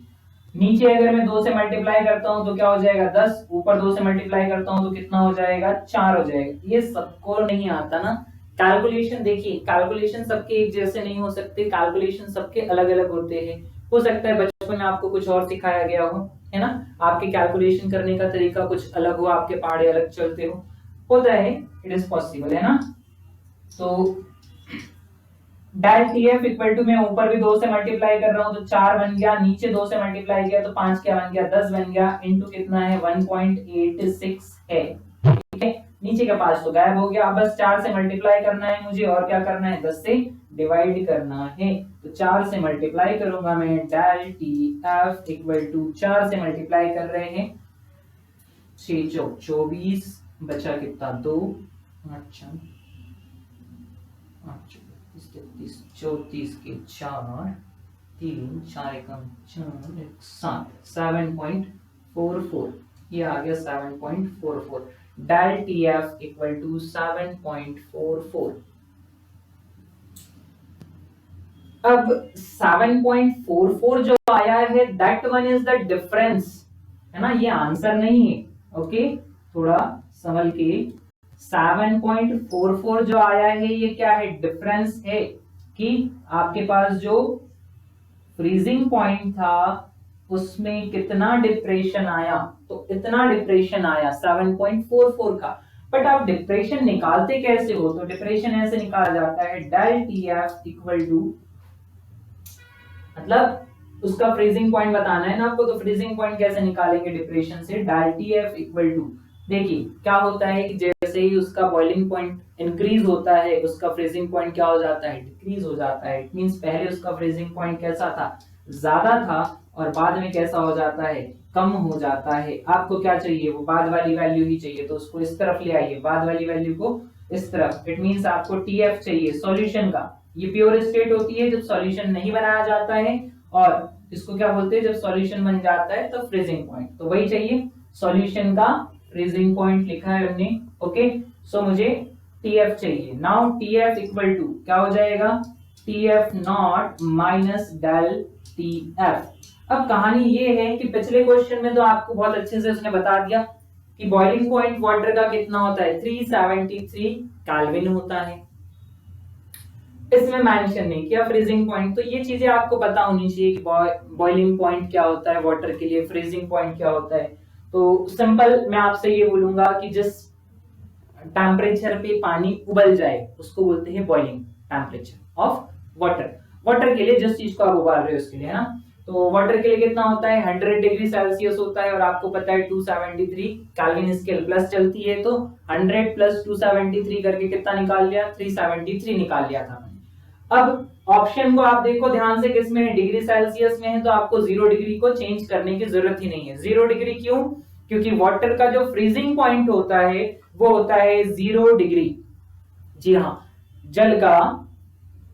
नीचे अगर मैं 2 से मल्टीप्लाई करता हूं तो क्या हो जाएगा 10, ऊपर 2 से मल्टीप्लाई करता हूं तो कितना हो जाएगा 4 हो जाएगा। ये सबको नहीं आता ना कैलकुलेशन, देखिए कैलकुलेशन सबके एक जैसे नहीं हो सकते, कैलकुलेशन सबके अलग अलग होते हैं। हो सकता है बचपन में आपको कुछ और सिखाया गया हो, है ना, आपके कैलकुलेशन करने का तरीका कुछ अलग हो, आपके पहाड़े अलग चलते हो, होता है, इट इज पॉसिबल, है ना। तो डेल टीएफ इक्वल टू, मैं ऊपर भी 2 से मल्टीप्लाई कर रहा हूं तो 4 बन गया, नीचे 2 से मल्टीप्लाई किया तो 5 क्या बन गया 10 बन गया, इनटू कितना है 1.86 है, ठीक है। नीचे का 5 तो गायब हो गया, अब बस 4 से मल्टीप्लाई करना है मुझे, और क्या करना है 10 से डिवाइड करना है। तो 4 से मल्टीप्लाई करूंगा मैं, डेल टीएफ इक्वल टू 4 से मल्टीप्लाई कर रहे हैं, 6 चौक 24, बचा कितना 2, 8 34 के 4, 3 4 एकम 4 7, 7.44, ये आ गया 7.44, डेल टीएफ इक्वल टू 7.44। अब 7.44 जो आया है that one is the difference, है ना, ये आंसर नहीं है, ओके थोड़ा संभल के। 7.44 जो आया है ये क्या है, डिफरेंस है कि आपके पास जो फ्रीजिंग पॉइंट था उसमें कितना डिप्रेशन आया, तो इतना डिप्रेशन आया 7.44 का। बट आप डिप्रेशन निकालते कैसे हो, तो डिप्रेशन ऐसे निकाला जाता है डेल टीएफ इक्वल टू, मतलब उसका फ्रीजिंग पॉइंट बताना है ना आपको, तो फ्रीजिंग पॉइंट कैसे निकालेंगे डिप्रेशन से, डेल टीएफ इक्वल टू, देखिए क्या होता है कि जैसे ही उसका बॉइलिंग पॉइंट इंक्रीज होता है उसका फ्रीजिंग पॉइंट क्या हो जाता है, डिक्रीज हो जाता है। इट मींस पहले उसका फ्रीजिंग पॉइंट कैसा था, ज्यादा था, और बाद में कैसा हो जाता है, कम हो जाता है। आपको क्या चाहिए, वो बाद वाली वैल्यू ही चाहिए, तो उसको इस तरफ ले आइए, बाद वाली वैल्यू को इस तरफ। इट मींस आपको टीएफ चाहिए सॉल्यूशन का, ये प्योर स्टेट होती है जब सॉल्यूशन नहीं बनाया जाता है, और इसको क्या बोलते हैं जब सॉल्यूशन बन जाता है तो फ्रीजिंग पॉइंट, तो वही चाहिए सॉल्यूशन का फ्रीजिंग पॉइंट लिखा है हमने, ओके। सो मुझे टीएफ चाहिए, नाउ टीएफ इक्वल टू क्या हो जाएगा, TF not minus del TF. अब कहानी ये है कि पिछले क्वेश्चन में तो आपको बहुत अच्छे से उसने बता दिया कि बॉइलिंग पॉइंट वाटर का कितना होता है, 373 केल्विन होता है। इसमें मेंशन नहीं किया फ्रीजिंग पॉइंट, तो ये चीजें आपको पता होनी चाहिए कि बॉइलिंग पॉइंट क्या होता है वाटर के लिए, फ्रीजिंग पॉइंट क्या होता है। तो सिंपल मैं आपसे ये बोलूंगा कि जिस टेम्परेचर पे पानी उबल जाए उसको बोलते हैं boiling temperature of water. Water के लिए जिस चीज को आप उबाल रहे हो उसके लिए, है ना। तो वाटर के लिए कितना होता है, 100 डिग्री सेल्सियस होता है, और आपको पता है 273 केल्विन स्केल प्लस चलती है, तो 100 प्लस 273 करके कितना निकाल लिया, 373 निकाल लिया था। अब ऑप्शन को आप देखो ध्यान से, किसमें है, डिग्री सेल्सियस में है, तो आपको 0 डिग्री को चेंज करने की जरूरत ही नहीं है। 0 डिग्री क्यों, क्योंकि वाटर का जो फ्रीजिंग पॉइंट होता है वो होता है 0 डिग्री। जी हाँ, जल का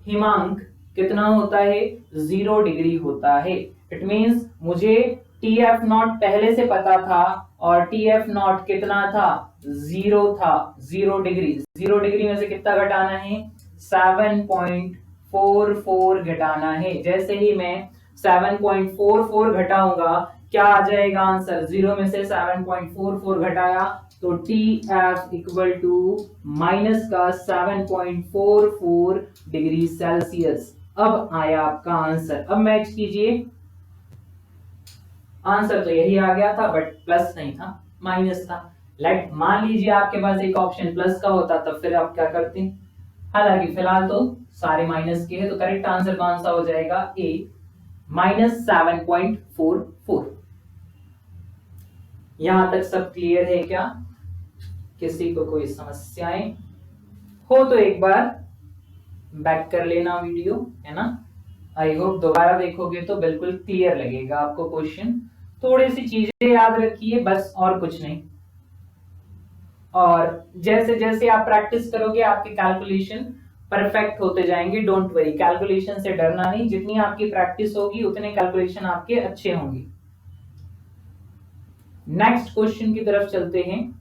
हिमांक कितना होता है, 0 डिग्री होता है। इट मींस मुझे TF नॉट पहले से पता था, और TF नॉट कितना था, 0 था, 0 डिग्री। 0 डिग्री में से कितना घटाना है, 7.44 घटाना है। जैसे ही मैं 7.44 घटाऊंगा क्या आ जाएगा आंसर, 0 में से 7.44 घटाया तो TF इक्वल टू माइनस का 7.44 डिग्री सेल्सियस। अब आया आपका आंसर। अब मैच कीजिए, आंसर तो यही आ गया था, बट प्लस नहीं था, माइनस था। लेट मान लीजिए आपके पास एक ऑप्शन प्लस का होता, तब फिर आप क्या करते। हालांकि फिलहाल तो सारे माइनस के हैं, तो करेक्ट आंसर कौन सा हो जाएगा, ए, माइनस 7.44। यहां तक सब क्लियर है क्या, किसी को कोई समस्याएं हो तो एक बार बैक कर लेना वीडियो, है ना। आई होप दोबारा देखोगे तो बिल्कुल क्लियर लगेगा आपको क्वेश्चन। थोड़ी सी चीजें याद रखिए बस, और कुछ नहीं। और जैसे जैसे आप प्रैक्टिस करोगे आपके कैलकुलेशन परफेक्ट होते जाएंगे। डोंट वरी, कैलकुलेशन से डरना नहीं, जितनी आपकी प्रैक्टिस होगी उतने कैलकुलेशन आपके अच्छे होंगे। नेक्स्ट क्वेश्चन की तरफ चलते हैं।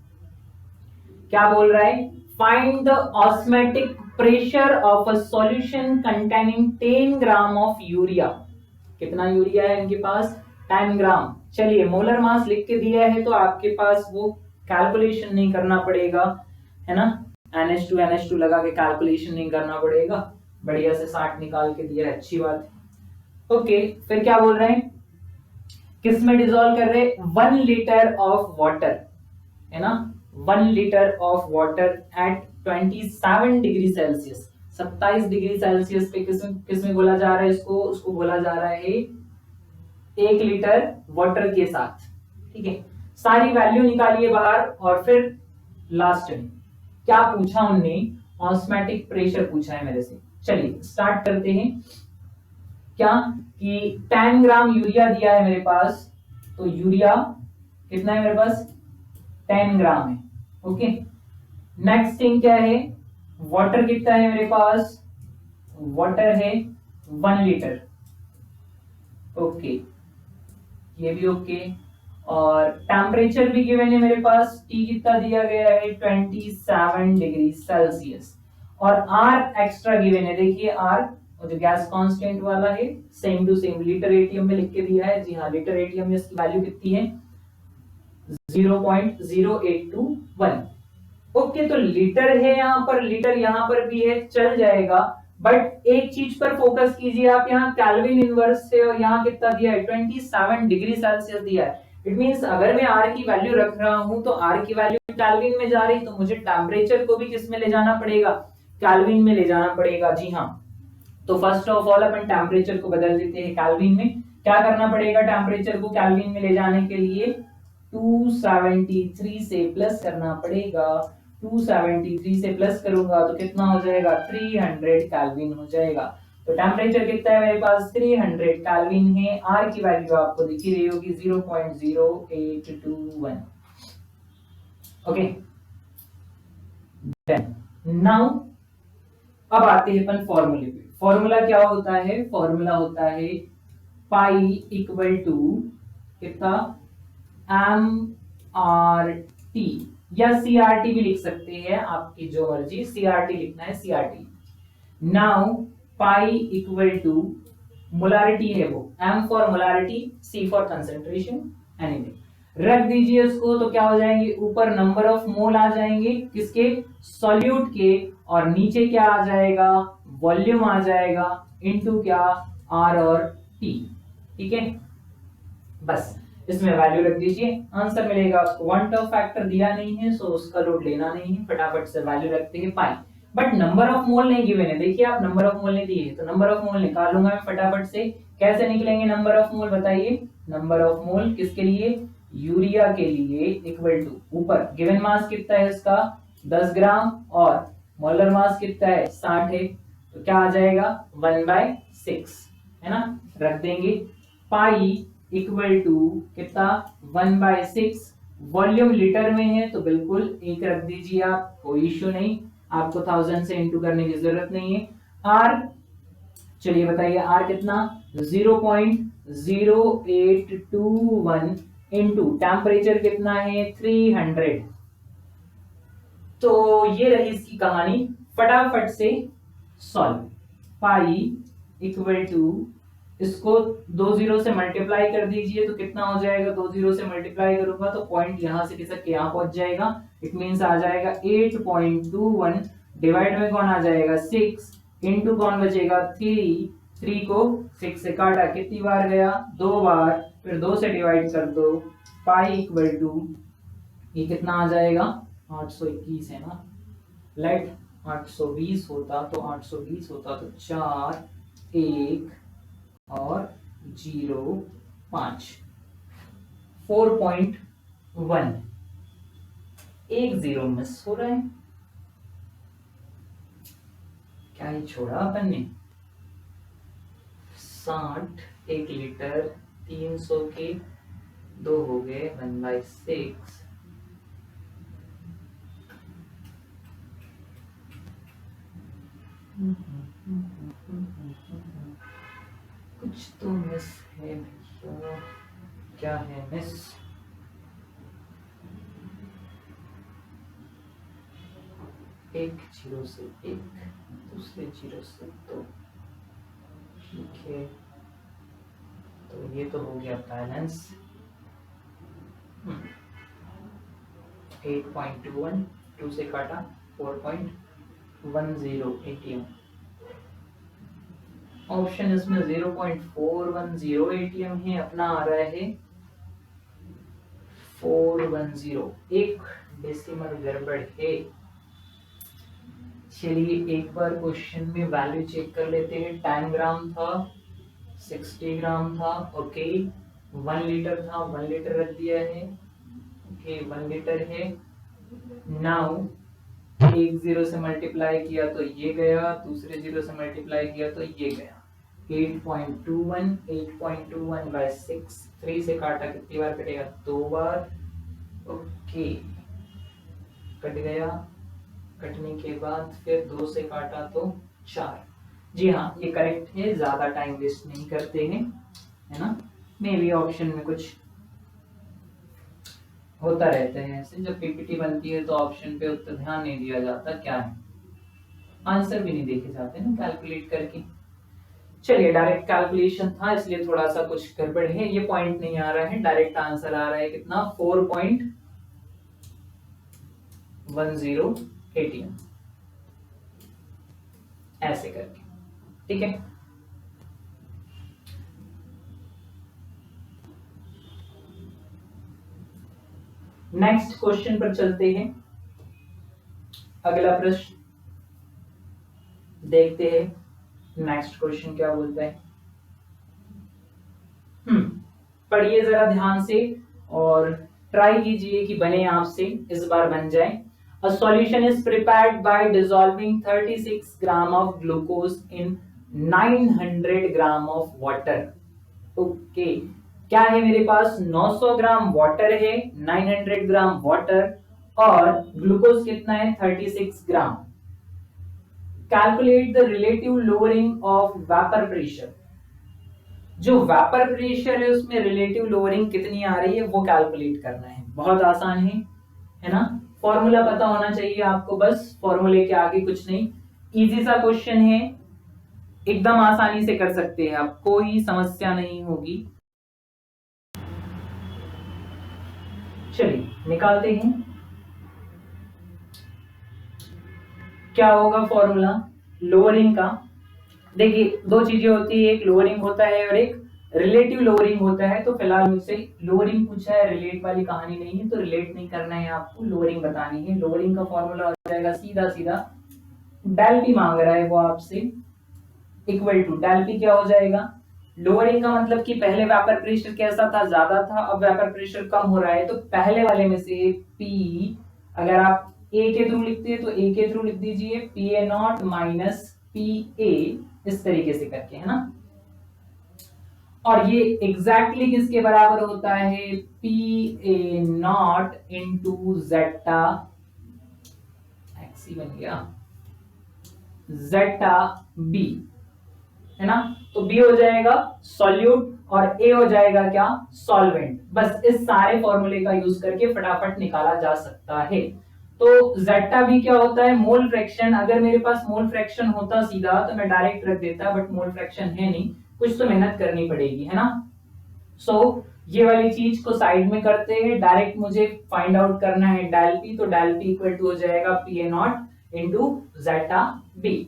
क्या बोल रहा है, find the osmotic pressure of a solution containing 10 gram of urea. कितना यूरिया है इनके पास, 10 ग्राम। चलिए मोलर मास लिख के दिया है तो आपके पास वो कैलकुलेशन नहीं करना पड़ेगा, है ना। NH2 लगा के कैलकुलेशन नहीं करना पड़ेगा, बढ़िया से 60 निकाल के दिया है, अच्छी बात है। ओके, फिर क्या बोल रहे हैं, किसमें डिसॉल्व कर रहे, 1 लीटर ऑफ वाटर, है ना, 1 litre of water at 27 degree Celsius. 27 degree Celsius पे किसमें बोला जा रहा है इसको, उसको बोला जा रहा है 1 लीटर वाटर के साथ। ठीक है, सारी वैल्यू निकालिए बाहर, और फिर लास्ट में क्या पूछा उनने, ऑस्मेटिक प्रेशर पूछा है मेरे से। चलिए स्टार्ट करते हैं। क्या कि 10 ग्राम यूरिया दिया है मेरे पास, तो यूरिया कितना है मेरे पास, 10 ग्राम है। ओके, नेक्स्ट थिंग क्या है, वाटर कितना है मेरे पास, वाटर है 1 लीटर। ओके, ये भी ओके। और टेम्परेचर भी गिवन है मेरे पास, T कितना दिया गया है, 27 डिग्री सेल्सियस। और R एक्स्ट्रा गिवन है, देखिए R और जो गैस कांस्टेंट वाला है same to same litre ATM में लिख के दिया है। जी हाँ, लीटर एटीएम में इसकी वैल्यू कितनी है, 0.0821। ओके, तो लीटर है यहाँ पर, लीटर यहाँ पर भी है, चल जाएगा। बट एक चीज पर फोकस कीजिए आप, यहाँ केल्विन इनवर्स से, और यहाँ कितना दिया है, 27 डिग्री सेल्सियस दिया है। इट मींस अगर मैं R की वैल्यू रख रहा हूं तो R की वैल्यू केल्विन में जा रही, तो मुझे टेम्परेचर को भी किस में ले जाना पड़ेगा, केल्विन में ले जाना पड़ेगा। जी हाँ, तो first of all upon temperature को बदल देते हैं केल्विन में। क्या करना पड़ेगा, टेम्परेचर को केल्विन में ले जाने के लिए 273 से प्लस करना पड़ेगा। 273 से प्लस करूंगा तो कितना हो जाएगा, 300 केल्विन हो जाएगा। तो टेम्परेचर कितना है मेरे पास, 300 केल्विन है। R की वैल्यू आपको दिख ही रही होगी, 0.0821। ओके, देन नाउ अब आते हैं अपन फॉर्मूले पे। फॉर्मूला क्या होता है, फॉर्मूला होता है पाई इक्वल टू कितना, MRT या CRT भी लिख सकते हैं, आपकी जो मर्जी, CRT लिखना है CRT। Now pi equal to molarity है वो, M for molarity, C for concentration, anything. रख दीजिए उसको तो क्या हो जाएंगे, ऊपर नंबर ऑफ मोल आ जाएंगे किसके, सॉल्यूट के, और नीचे क्या आ जाएगा, वॉल्यूम आ जाएगा, इनटू क्या, R और T। ठीक है, बस इसमें वैल्यू रख दीजिए, आंसर मिलेगा आपको। वन टर्म फैक्टर दिया नहीं है सो उसका लोड लेना नहीं है, फटाफट से वैल्यू रखते हैं पाई। बट नंबर ऑफ मोल नहीं गिवन है, देखिए आप नंबर ऑफ मोल नहीं दिए, तो नंबर ऑफ मोल निकालूंगा मैं फटाफट से। कैसे निकलेंगे नंबर ऑफ मोल, बताइए। नंबर ऑफ मोल किसके लिए, यूरिया के लिए, इक्वल टू ऊपर गिवन मास कितना है इसका 10 ग्राम और मोलर मास कितना है 60 है, तो क्या आ जाएगा 1/6 है ना, रख देंगे। पाई इक्वल टू कितना 1/6, वॉल्यूम लीटर में है तो बिल्कुल एक रख दीजिए आप, कोई इश्यू नहीं, आपको 1000 से इंटू करने की जरूरत नहीं है। आर, चलिए बताइए आर कितना 0.0821 इंटू टेम्परेचर कितना है 300। तो ये रही इसकी कहानी, फटाफट से सॉल्व। पाई इक्वल टू, इसको 2 जीरो से मल्टीप्लाई कर दीजिए तो कितना हो जाएगा, 2 जीरो से मल्टीप्लाई करूंगा तो पॉइंट यहां से किसक के यहां पहुंच जाएगा, इट मींस आ जाएगा 8.21, डिवाइड में कौन आ जाएगा 6, इनटू कौन बचेगा 3, 3 को 6 से काटा कितनी बार गया 2 बार, फिर 2 से डिवाइड कर दो, पाई इक्वल टू ये कितना आ जाएगा 821 है ना, लेट 820 होता तो 820 होता तो 4 1 और 0.5 4.1, एक जीरो मिस हो रहा है, क्या ही छोड़ा अपन ने। 60 1 लीटर 300 के 2 हो गए 1/6, कुछ तो मिस है भैया, क्या है मिस, एक जीरो से एक, दूसरे जीरो से 2, ठीक है, तो ये तो हो गया बैलेंस। 8.21, 2 से काटा 4.10 ATM, ऑप्शन इसमें 0.410 ATM है, अपना आ रहा है 410, एक डेसिमल गड़बड़ है। चलिए एक बार क्वेश्चन में वैल्यू चेक कर लेते हैं, 10 ग्राम था, 60 ग्राम था, ओके, 1 लीटर था, 1 लीटर रख दिया है, ओके 1 लीटर है। नाउ एक जीरो से मल्टीप्लाई किया तो ये गया, दूसरे जीरो से मल्टीप्लाई किया तो ये गया, 8.21, 8.21/6, 3 से काटा कितनी बार कटेगा 2 बार, ओके कट गया, कटने के बाद फिर 2 से काटा तो 4। जी हाँ ये करेक्ट है, ज्यादा टाइम वेस्ट नहीं करते हैं, है ना। मे भी ऑप्शन में कुछ होता रहता है ऐसे, जब पीपीटी बनती है तो ऑप्शन पे उतना ध्यान नहीं दिया जाता, क्या है आंसर भी नहीं देखे जाते ना कैलकुलेट करके। चलिए डायरेक्ट कैलकुलेशन था इसलिए थोड़ा सा कुछ गड़बड़ है, ये पॉइंट नहीं आ रहा है, डायरेक्ट आंसर आ रहा है कितना 4.10 ATM, ऐसे करके, ठीक है। नेक्स्ट क्वेश्चन पर चलते हैं, अगला प्रश्न देखते हैं, नेक्स्ट क्वेश्चन क्या बोलता है। पढ़िए जरा ध्यान से और ट्राई कीजिए कि बने आपसे, इस बार बन जाए। A solution is prepared by dissolving 36 gram of glucose in 900 gram of water. Okay क्या है मेरे पास 900 ग्राम वाटर है, 900 ग्राम वाटर और ग्लूकोज कितना है 36 gram. Calculate the relative lowering of vapour pressure, जो वेपर प्रेशर है उसमें रिलेटिव लोअरिंग कितनी आ रही है वो कैलकुलेट करना है, बहुत आसान है ना। फॉर्मूला पता होना चाहिए आपको, बस फॉर्मूले के आगे कुछ नहीं, इजी सा क्वेश्चन है, एकदम आसानी से कर सकते हैं आप, कोई समस्या नहीं होगी। चलिए निकालते हैं। क्या होगा फॉर्मूला लोअरिंग का? देखिए दो चीजें होती है, एक लोअरिंग होता है और एक रिलेटिव लोअरिंग होता है। तो फिलहाल मुझसे लोअरिंग पूछा है, रिलेट वाली कहानी नहीं है, तो रिलेट नहीं करना है आपको, लोअरिंग बतानी है। लोअरिंग का फॉर्मूला हो जाएगा सीधा सीधा, डेल पी मांग रहा है वो आपसे, इक्वल टू डेल पी क्या हो जाएगा, लोअरिंग का मतलब कि पहले वेपर प्रेशर कैसा था, ज्यादा था, अब वेपर प्रेशर कम हो रहा है, तो पहले वाले में से पी, अगर आप ए के थ्रू लिखते हैं तो ए के थ्रू लिख दीजिए, P A not minus P A, इस तरीके से करके, है ना। और ये एग्जैक्टली किसके बराबर होता है, P A not into zeta, एक्सी बन गया, जेटा बी, है ना। तो बी हो जाएगा सॉल्यूट और ए हो जाएगा क्या, सॉल्वेंट। बस इस सारे फॉर्मूले का यूज करके फटाफट निकाला जा सकता है। तो जेटा बी क्या होता है, मोल फ्रैक्शन। अगर मेरे पास मोल फ्रैक्शन होता सीधा तो मैं डायरेक्ट रख देता, बट मोल फ्रैक्शन है नहीं, कुछ तो मेहनत करनी पड़ेगी, है ना। सो ये वाली चीज को साइड में करते हैं, डायरेक्ट मुझे फाइंड आउट करना है डेल पी, तो डेल पी इक्वल टू हो जाएगा P A not into zeta B.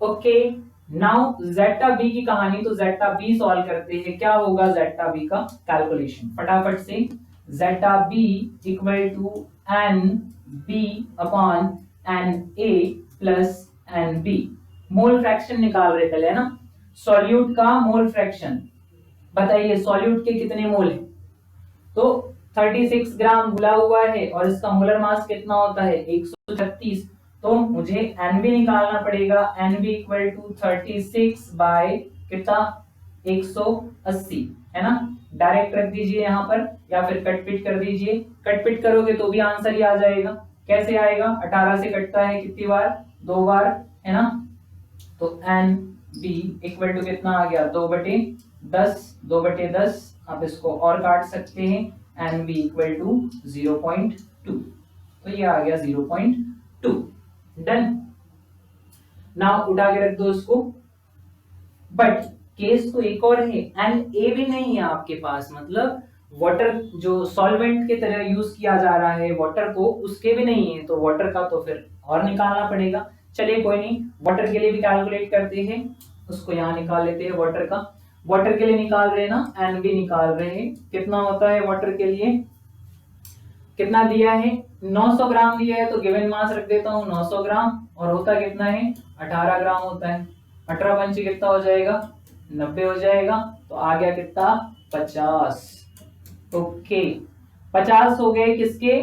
Okay, now zeta B की कहानी, तो जेटा बी सॉल्व करते हैं। क्या होगा जेटा बी का कैलकुलेशन, फटाफट से। Zeta B equal to n B upon n A plus n B. Mole fraction निकाल रहे पहले, है ना, सॉल्यूट का मोल फ्रैक्शन। बताइए सॉल्यूट के कितने मोल है, तो 36 ग्राम घुला हुआ है और इसका मोलर मास कितना होता है 136, तो मुझे एन बी निकालना पड़ेगा। N B equal to 36 by कितना 180, है ना। डायरेक्ट रख दीजिए यहाँ पर या फिर कट पिट कर दीजिए, कट पिट करोगे तो भी आंसर ही आ जाएगा। कैसे आएगा, 18 से कटता है कितनी बार, 2 बार, है ना। तो एन बी इक्वल टू कितना आ गया 2/10, 2/10 आप इसको और काट सकते हैं, एन बी इक्वल टू 0.2, तो ये आ गया 0.2। डन, नाउ उठा के रख दो इसको। बट केस तो एक और है, एन ए भी नहीं है आपके पास, मतलब वाटर जो सॉल्वेंट के तरह यूज किया जा रहा है वाटर को, उसके भी नहीं है, तो वाटर का तो फिर और निकालना पड़ेगा। चलिए कोई नहीं, वाटर के लिए भी कैलकुलेट करते हैं, उसको यहाँ निकाल लेते हैं। वाटर का, वाटर के लिए निकाल रहे हैं ना, एन बी निकाल रहे हैं, कितना होता है वाटर के लिए, कितना दिया है 900 ग्राम दिया है, तो गिवन मास रख देता हूँ 900 ग्राम, और होता कितना है 18 ग्राम होता है। 18 पंची कितना हो जाएगा 90 हो जाएगा, तो आ गया कितना 50। ओके, 50 हो गए किसके,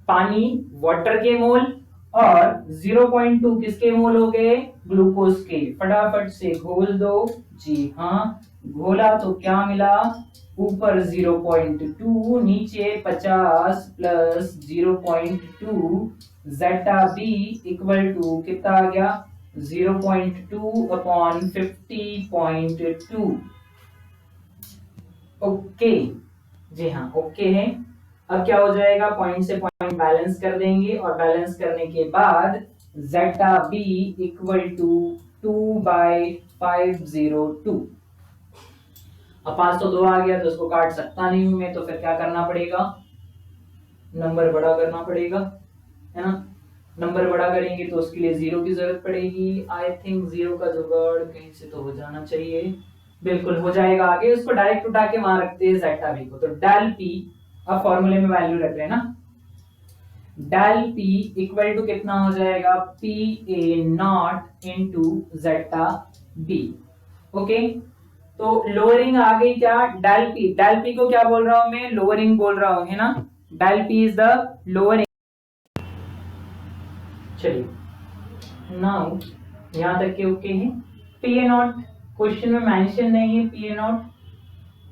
पानी वाटर के मोल, और 0.2 किसके मोल हो गए, ग्लूकोज के। फटाफट से घोल दो, जी हाँ घोला, तो क्या मिला, ऊपर 0.2, नीचे 50 plus 0.2, zeta B equal to कितना आ गया 0.2 अपॉन 50.2। ओके, जी हाँ ओके है। अब क्या हो जाएगा, पॉइंट से पॉइंट बैलेंस कर देंगे, और बैलेंस करने के बाद जेटा बी इक्वल टू 2/502। अब 502 आ गया, तो उसको काट सकता नहीं हूं मैं, तो फिर क्या करना पड़ेगा, नंबर बड़ा करना पड़ेगा, है ना। नंबर बड़ा करेंगे तो उसके लिए 0 की जरूरत पड़ेगी। आई थिंक 0 का जुगाड़ कहीं से तो हो जाना चाहिए, बिल्कुल हो जाएगा। आगे उसको डायरेक्ट उठा के वहां रखते हैं जेटा बी को, तो डेल पी, अब फॉर्मूले में वैल्यू रख रहे हैं ना, डेल पी इक्वल टू कितना हो जाएगा, P A not into zeta B. Okay, तो लोअरिंग आ गई क्या, डेल पी, डेल पी को क्या बोल रहा हूं मैं, लोअरिंग बोल रहा हूं, है ना। Del P is the lowering. चलिए नाउ यहां तक के ओके है। पी ए नॉट क्वेश्चन में मेंशन नहीं है, P A not,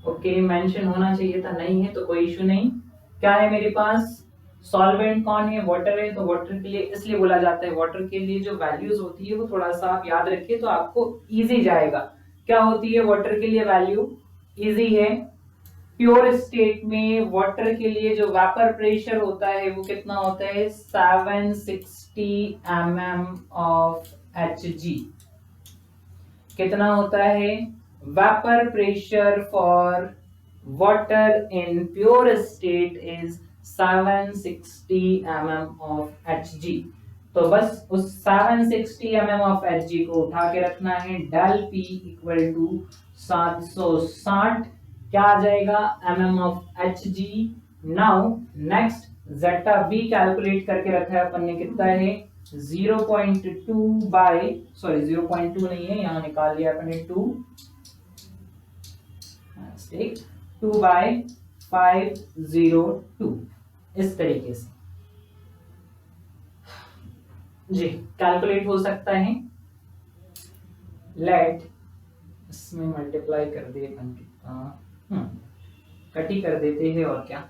okay mention होना चाहिए था, नहीं है तो कोई इशू नहीं। क्या है मेरे पास, सॉल्वेंट कौन है, वाटर है, तो वाटर के लिए इसलिए बोला जाता है, वाटर के लिए जो वैल्यूज होती है वो थोड़ा सा आप याद रखिए तो आपको इजी जाएगा। क्या होती है वाटर के लिए वैल्यू, इजी है। प्योर स्टेट में वाटर के लिए जो वेपर प्रेशर होता है वो कितना होता है 760 mm ऑफ Hg। कितना होता है? Vapour pressure for water in pure state is 760 mm of Hg। तो बस उस 760 mm ऑफ Hg को उठा के रखना है। डेल P इक्वल टू 760 क्या आ जाएगा? mm of Hg। Now next zeta V calculate करके रखा है अपन ने, कितना है? 0.2 बाय 0.2 नहीं है, यहां निकाल लिया अपन ने 2 बाय 502 इस तरीके से जी कैलकुलेट हो सकता है। लेट इसमें मल्टीप्लाई कर दिए अपन कितना, कट ही कर देते हैं और क्या।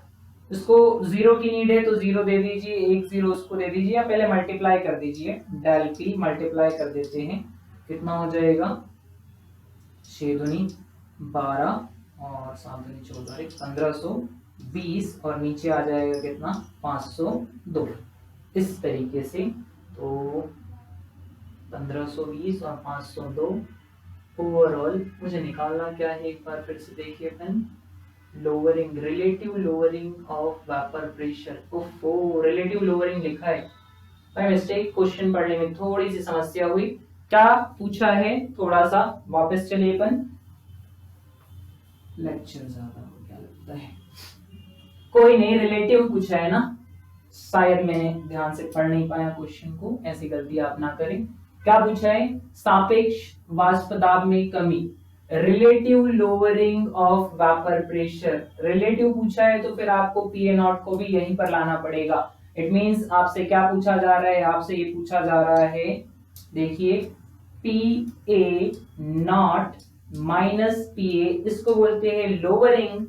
इसको 0 की नीड है तो 0 दे दीजिए, 1 0 उसको दे दीजिए, या पहले मल्टीप्लाई कर दीजिए। डेल पी मल्टीप्लाई कर देते हैं, कितना हो जाएगा? 6 दूनी 12 और 7 दूनी 14, 1520 और नीचे आ जाएगा कितना? 502 इस तरीके से। तो 1520 और 502 ओवरऑल मुझे निकालना क्या है, एक बार फिर से देखिए अपन। Lowering, relative lowering of vapour pressure. ओफो, रिलेटिव लोअरिंग लिखा है बाय मिस्टेक, क्वेश्चन पढ़ने में थोड़ी सी समस्या हुई। क्या पूछा है? थोड़ा सा वापस चलिए अपन, लेक्चर ज्यादा हो क्या लगता है। कोई नहीं, रिलेटिव पूछा है ना, शायद मैंने ध्यान से पढ़ नहीं पाया क्वेश्चन को, ऐसी गलती आप ना करें। क्या पूछा है? सापेक्ष वाष्प दाब में कमी, relative lowering of vapour pressure. Relative पूछा है तो फिर आपको PA नॉट को भी यहीं पर लाना पड़ेगा। इट मींस आपसे क्या पूछा जा रहा है? आपसे ये पूछा जा रहा है, देखिए PA नॉट माइनस PA, इसको बोलते हैं lowering.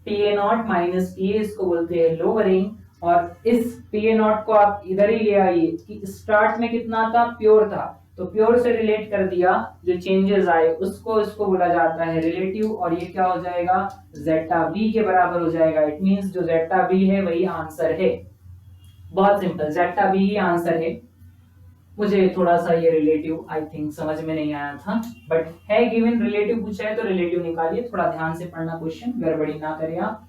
PA not minus PA इसको बोलते हैं लोअरिंग। और इस PA नॉट को आप इधर ही ले आइए कि स्टार्ट में कितना था? प्योर था, तो प्योर से रिलेट कर दिया, जो चेंजेस आए उसको इसको बोला जाता है रिलेटिव। और ये क्या हो जाएगा? जेटा V के बराबर हो जाएगा। इट मींस जो जेटा V है वही आंसर है। बहुत सिंपल, जेटा V ही आंसर है। मुझे थोड़ा सा ये रिलेटिव आई थिंक समझ में नहीं आया था, बट है गिवन, रिलेटिव पूछा है तो रिलेटिव निकालिए। थोड़ा ध्यान से पढ़ना क्वेश्चन, गड़बड़ी ना करिए आप।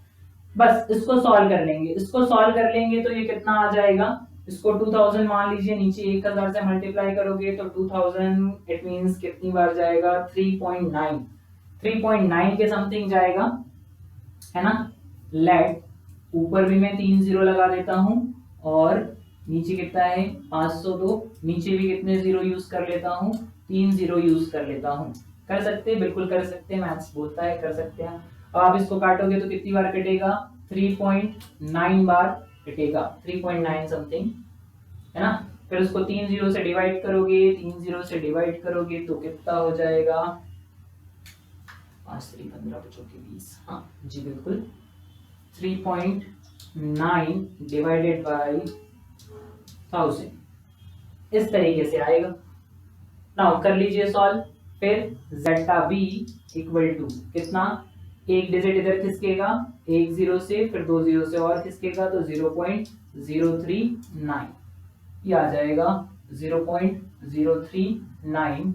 बस इसको सॉल्व कर लेंगे, इसको सॉल्व कर लेंगे तो ये कितना आ जाएगा? इसको 2000 मान लीजिए, नीचे 1000 से मल्टीप्लाई करोगे तो 2000, इट मींस कितनी बार जाएगा? 3.9 के समथिंग जाएगा, है ना। लेट ऊपर भी मैं 3 0 लगा देता हूं और नीचे कितना है? 502, नीचे भी कितने 0 यूज कर लेता हूं? 3 0 यूज कर लेता हूं। कर सकते हैं, बिल्कुल कर सकते हैं, मैथ्स बोलता है कर सकते हैं। और आप इसको काटोगे तो कितनी बार कटेगा? 3.9 बार कटेगा, 3.9 समथिंग, है ना। फिर उसको 3 0 से डिवाइड करोगे, 3 0 से डिवाइड करोगे तो कितना हो जाएगा? 5 3 15 बचो के 20, हाँ जी बिल्कुल, 3.9 डिवाइडेड बाय 1000 इस तरीके से आएगा। नाउ कर लीजिए सॉल्व। फिर जेटा V इक्वल टू कितना? एक डिजिट इधर खिसकेगा 1 0 से, फिर 2 0 से और खिसकेगा तो 0.039, ये आ जाएगा 0.039।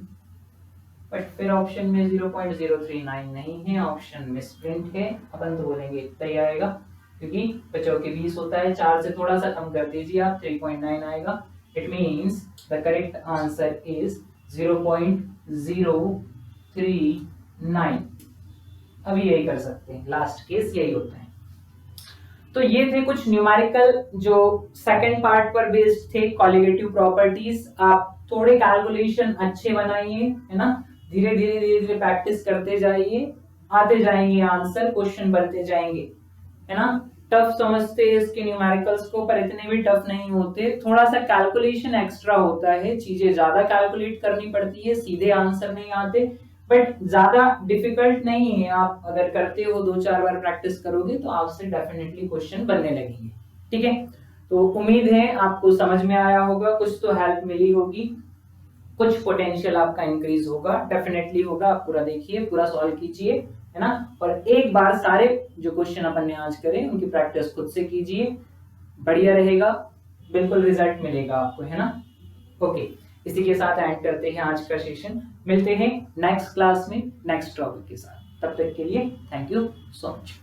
बट फिर ऑप्शन में 0.039 नहीं है, ऑप्शन मिसप्रिंट है। अपन तो बोलेंगे इतना ही आएगा, क्योंकि 5 के 20 होता है, 4 से थोड़ा सा कम कर दीजिए आप, 3.9 आएगा। It means the correct answer is 0.039। अभी यही कर सकते हैं, लास्ट केस यही होता है। तो ये थे कुछ न्यूमेरिकल जो सेकंड पार्ट पर बेस्ड थे, कॉलिगेटिव प्रॉपर्टीज। आप थोड़े कैलकुलेशन अच्छे बनाइए, है ना, धीरे धीरे प्रैक्टिस करते जाइए, आते जाएंगे आंसर, क्वेश्चन बनते जाएंगे, है ना। टफ समझते हैं इसके न्यूमेरिकल्स को, पर इतने भी टफ नहीं होते, थोड़ा सा कैलकुलेशन एक्स्ट्रा होता है, चीजें ज्यादा कैलकुलेट करनी पड़ती है, सीधे आंसर नहीं आते, बट ज्यादा डिफिकल्ट नहीं है। आप अगर करते हो, 2-4 बार प्रैक्टिस करोगे तो आपसे डेफिनेटली क्वेश्चन बनने लगेंगे, ठीक है। तो उम्मीद है आपको समझ में आया होगा, कुछ तो हेल्प मिली होगी, कुछ पोटेंशियल आपका इंक्रीज होगा, डेफिनेटली होगा। आप पूरा देखिए, पूरा सॉल्व कीजिए, है ना। और एक बार सारे जो क्वेश्चन अपन ने आज करे उनकी प्रैक्टिस खुद से कीजिए, बढ़िया रहेगा, बिल्कुल रिजल्ट मिलेगा आपको, है ना। ओके, इसी के साथ एंड करते हैं आज का सेशन। मिलते हैं नेक्स्ट क्लास में नेक्स्ट टॉपिक के साथ। तब तक के लिए थैंक यू सो मच।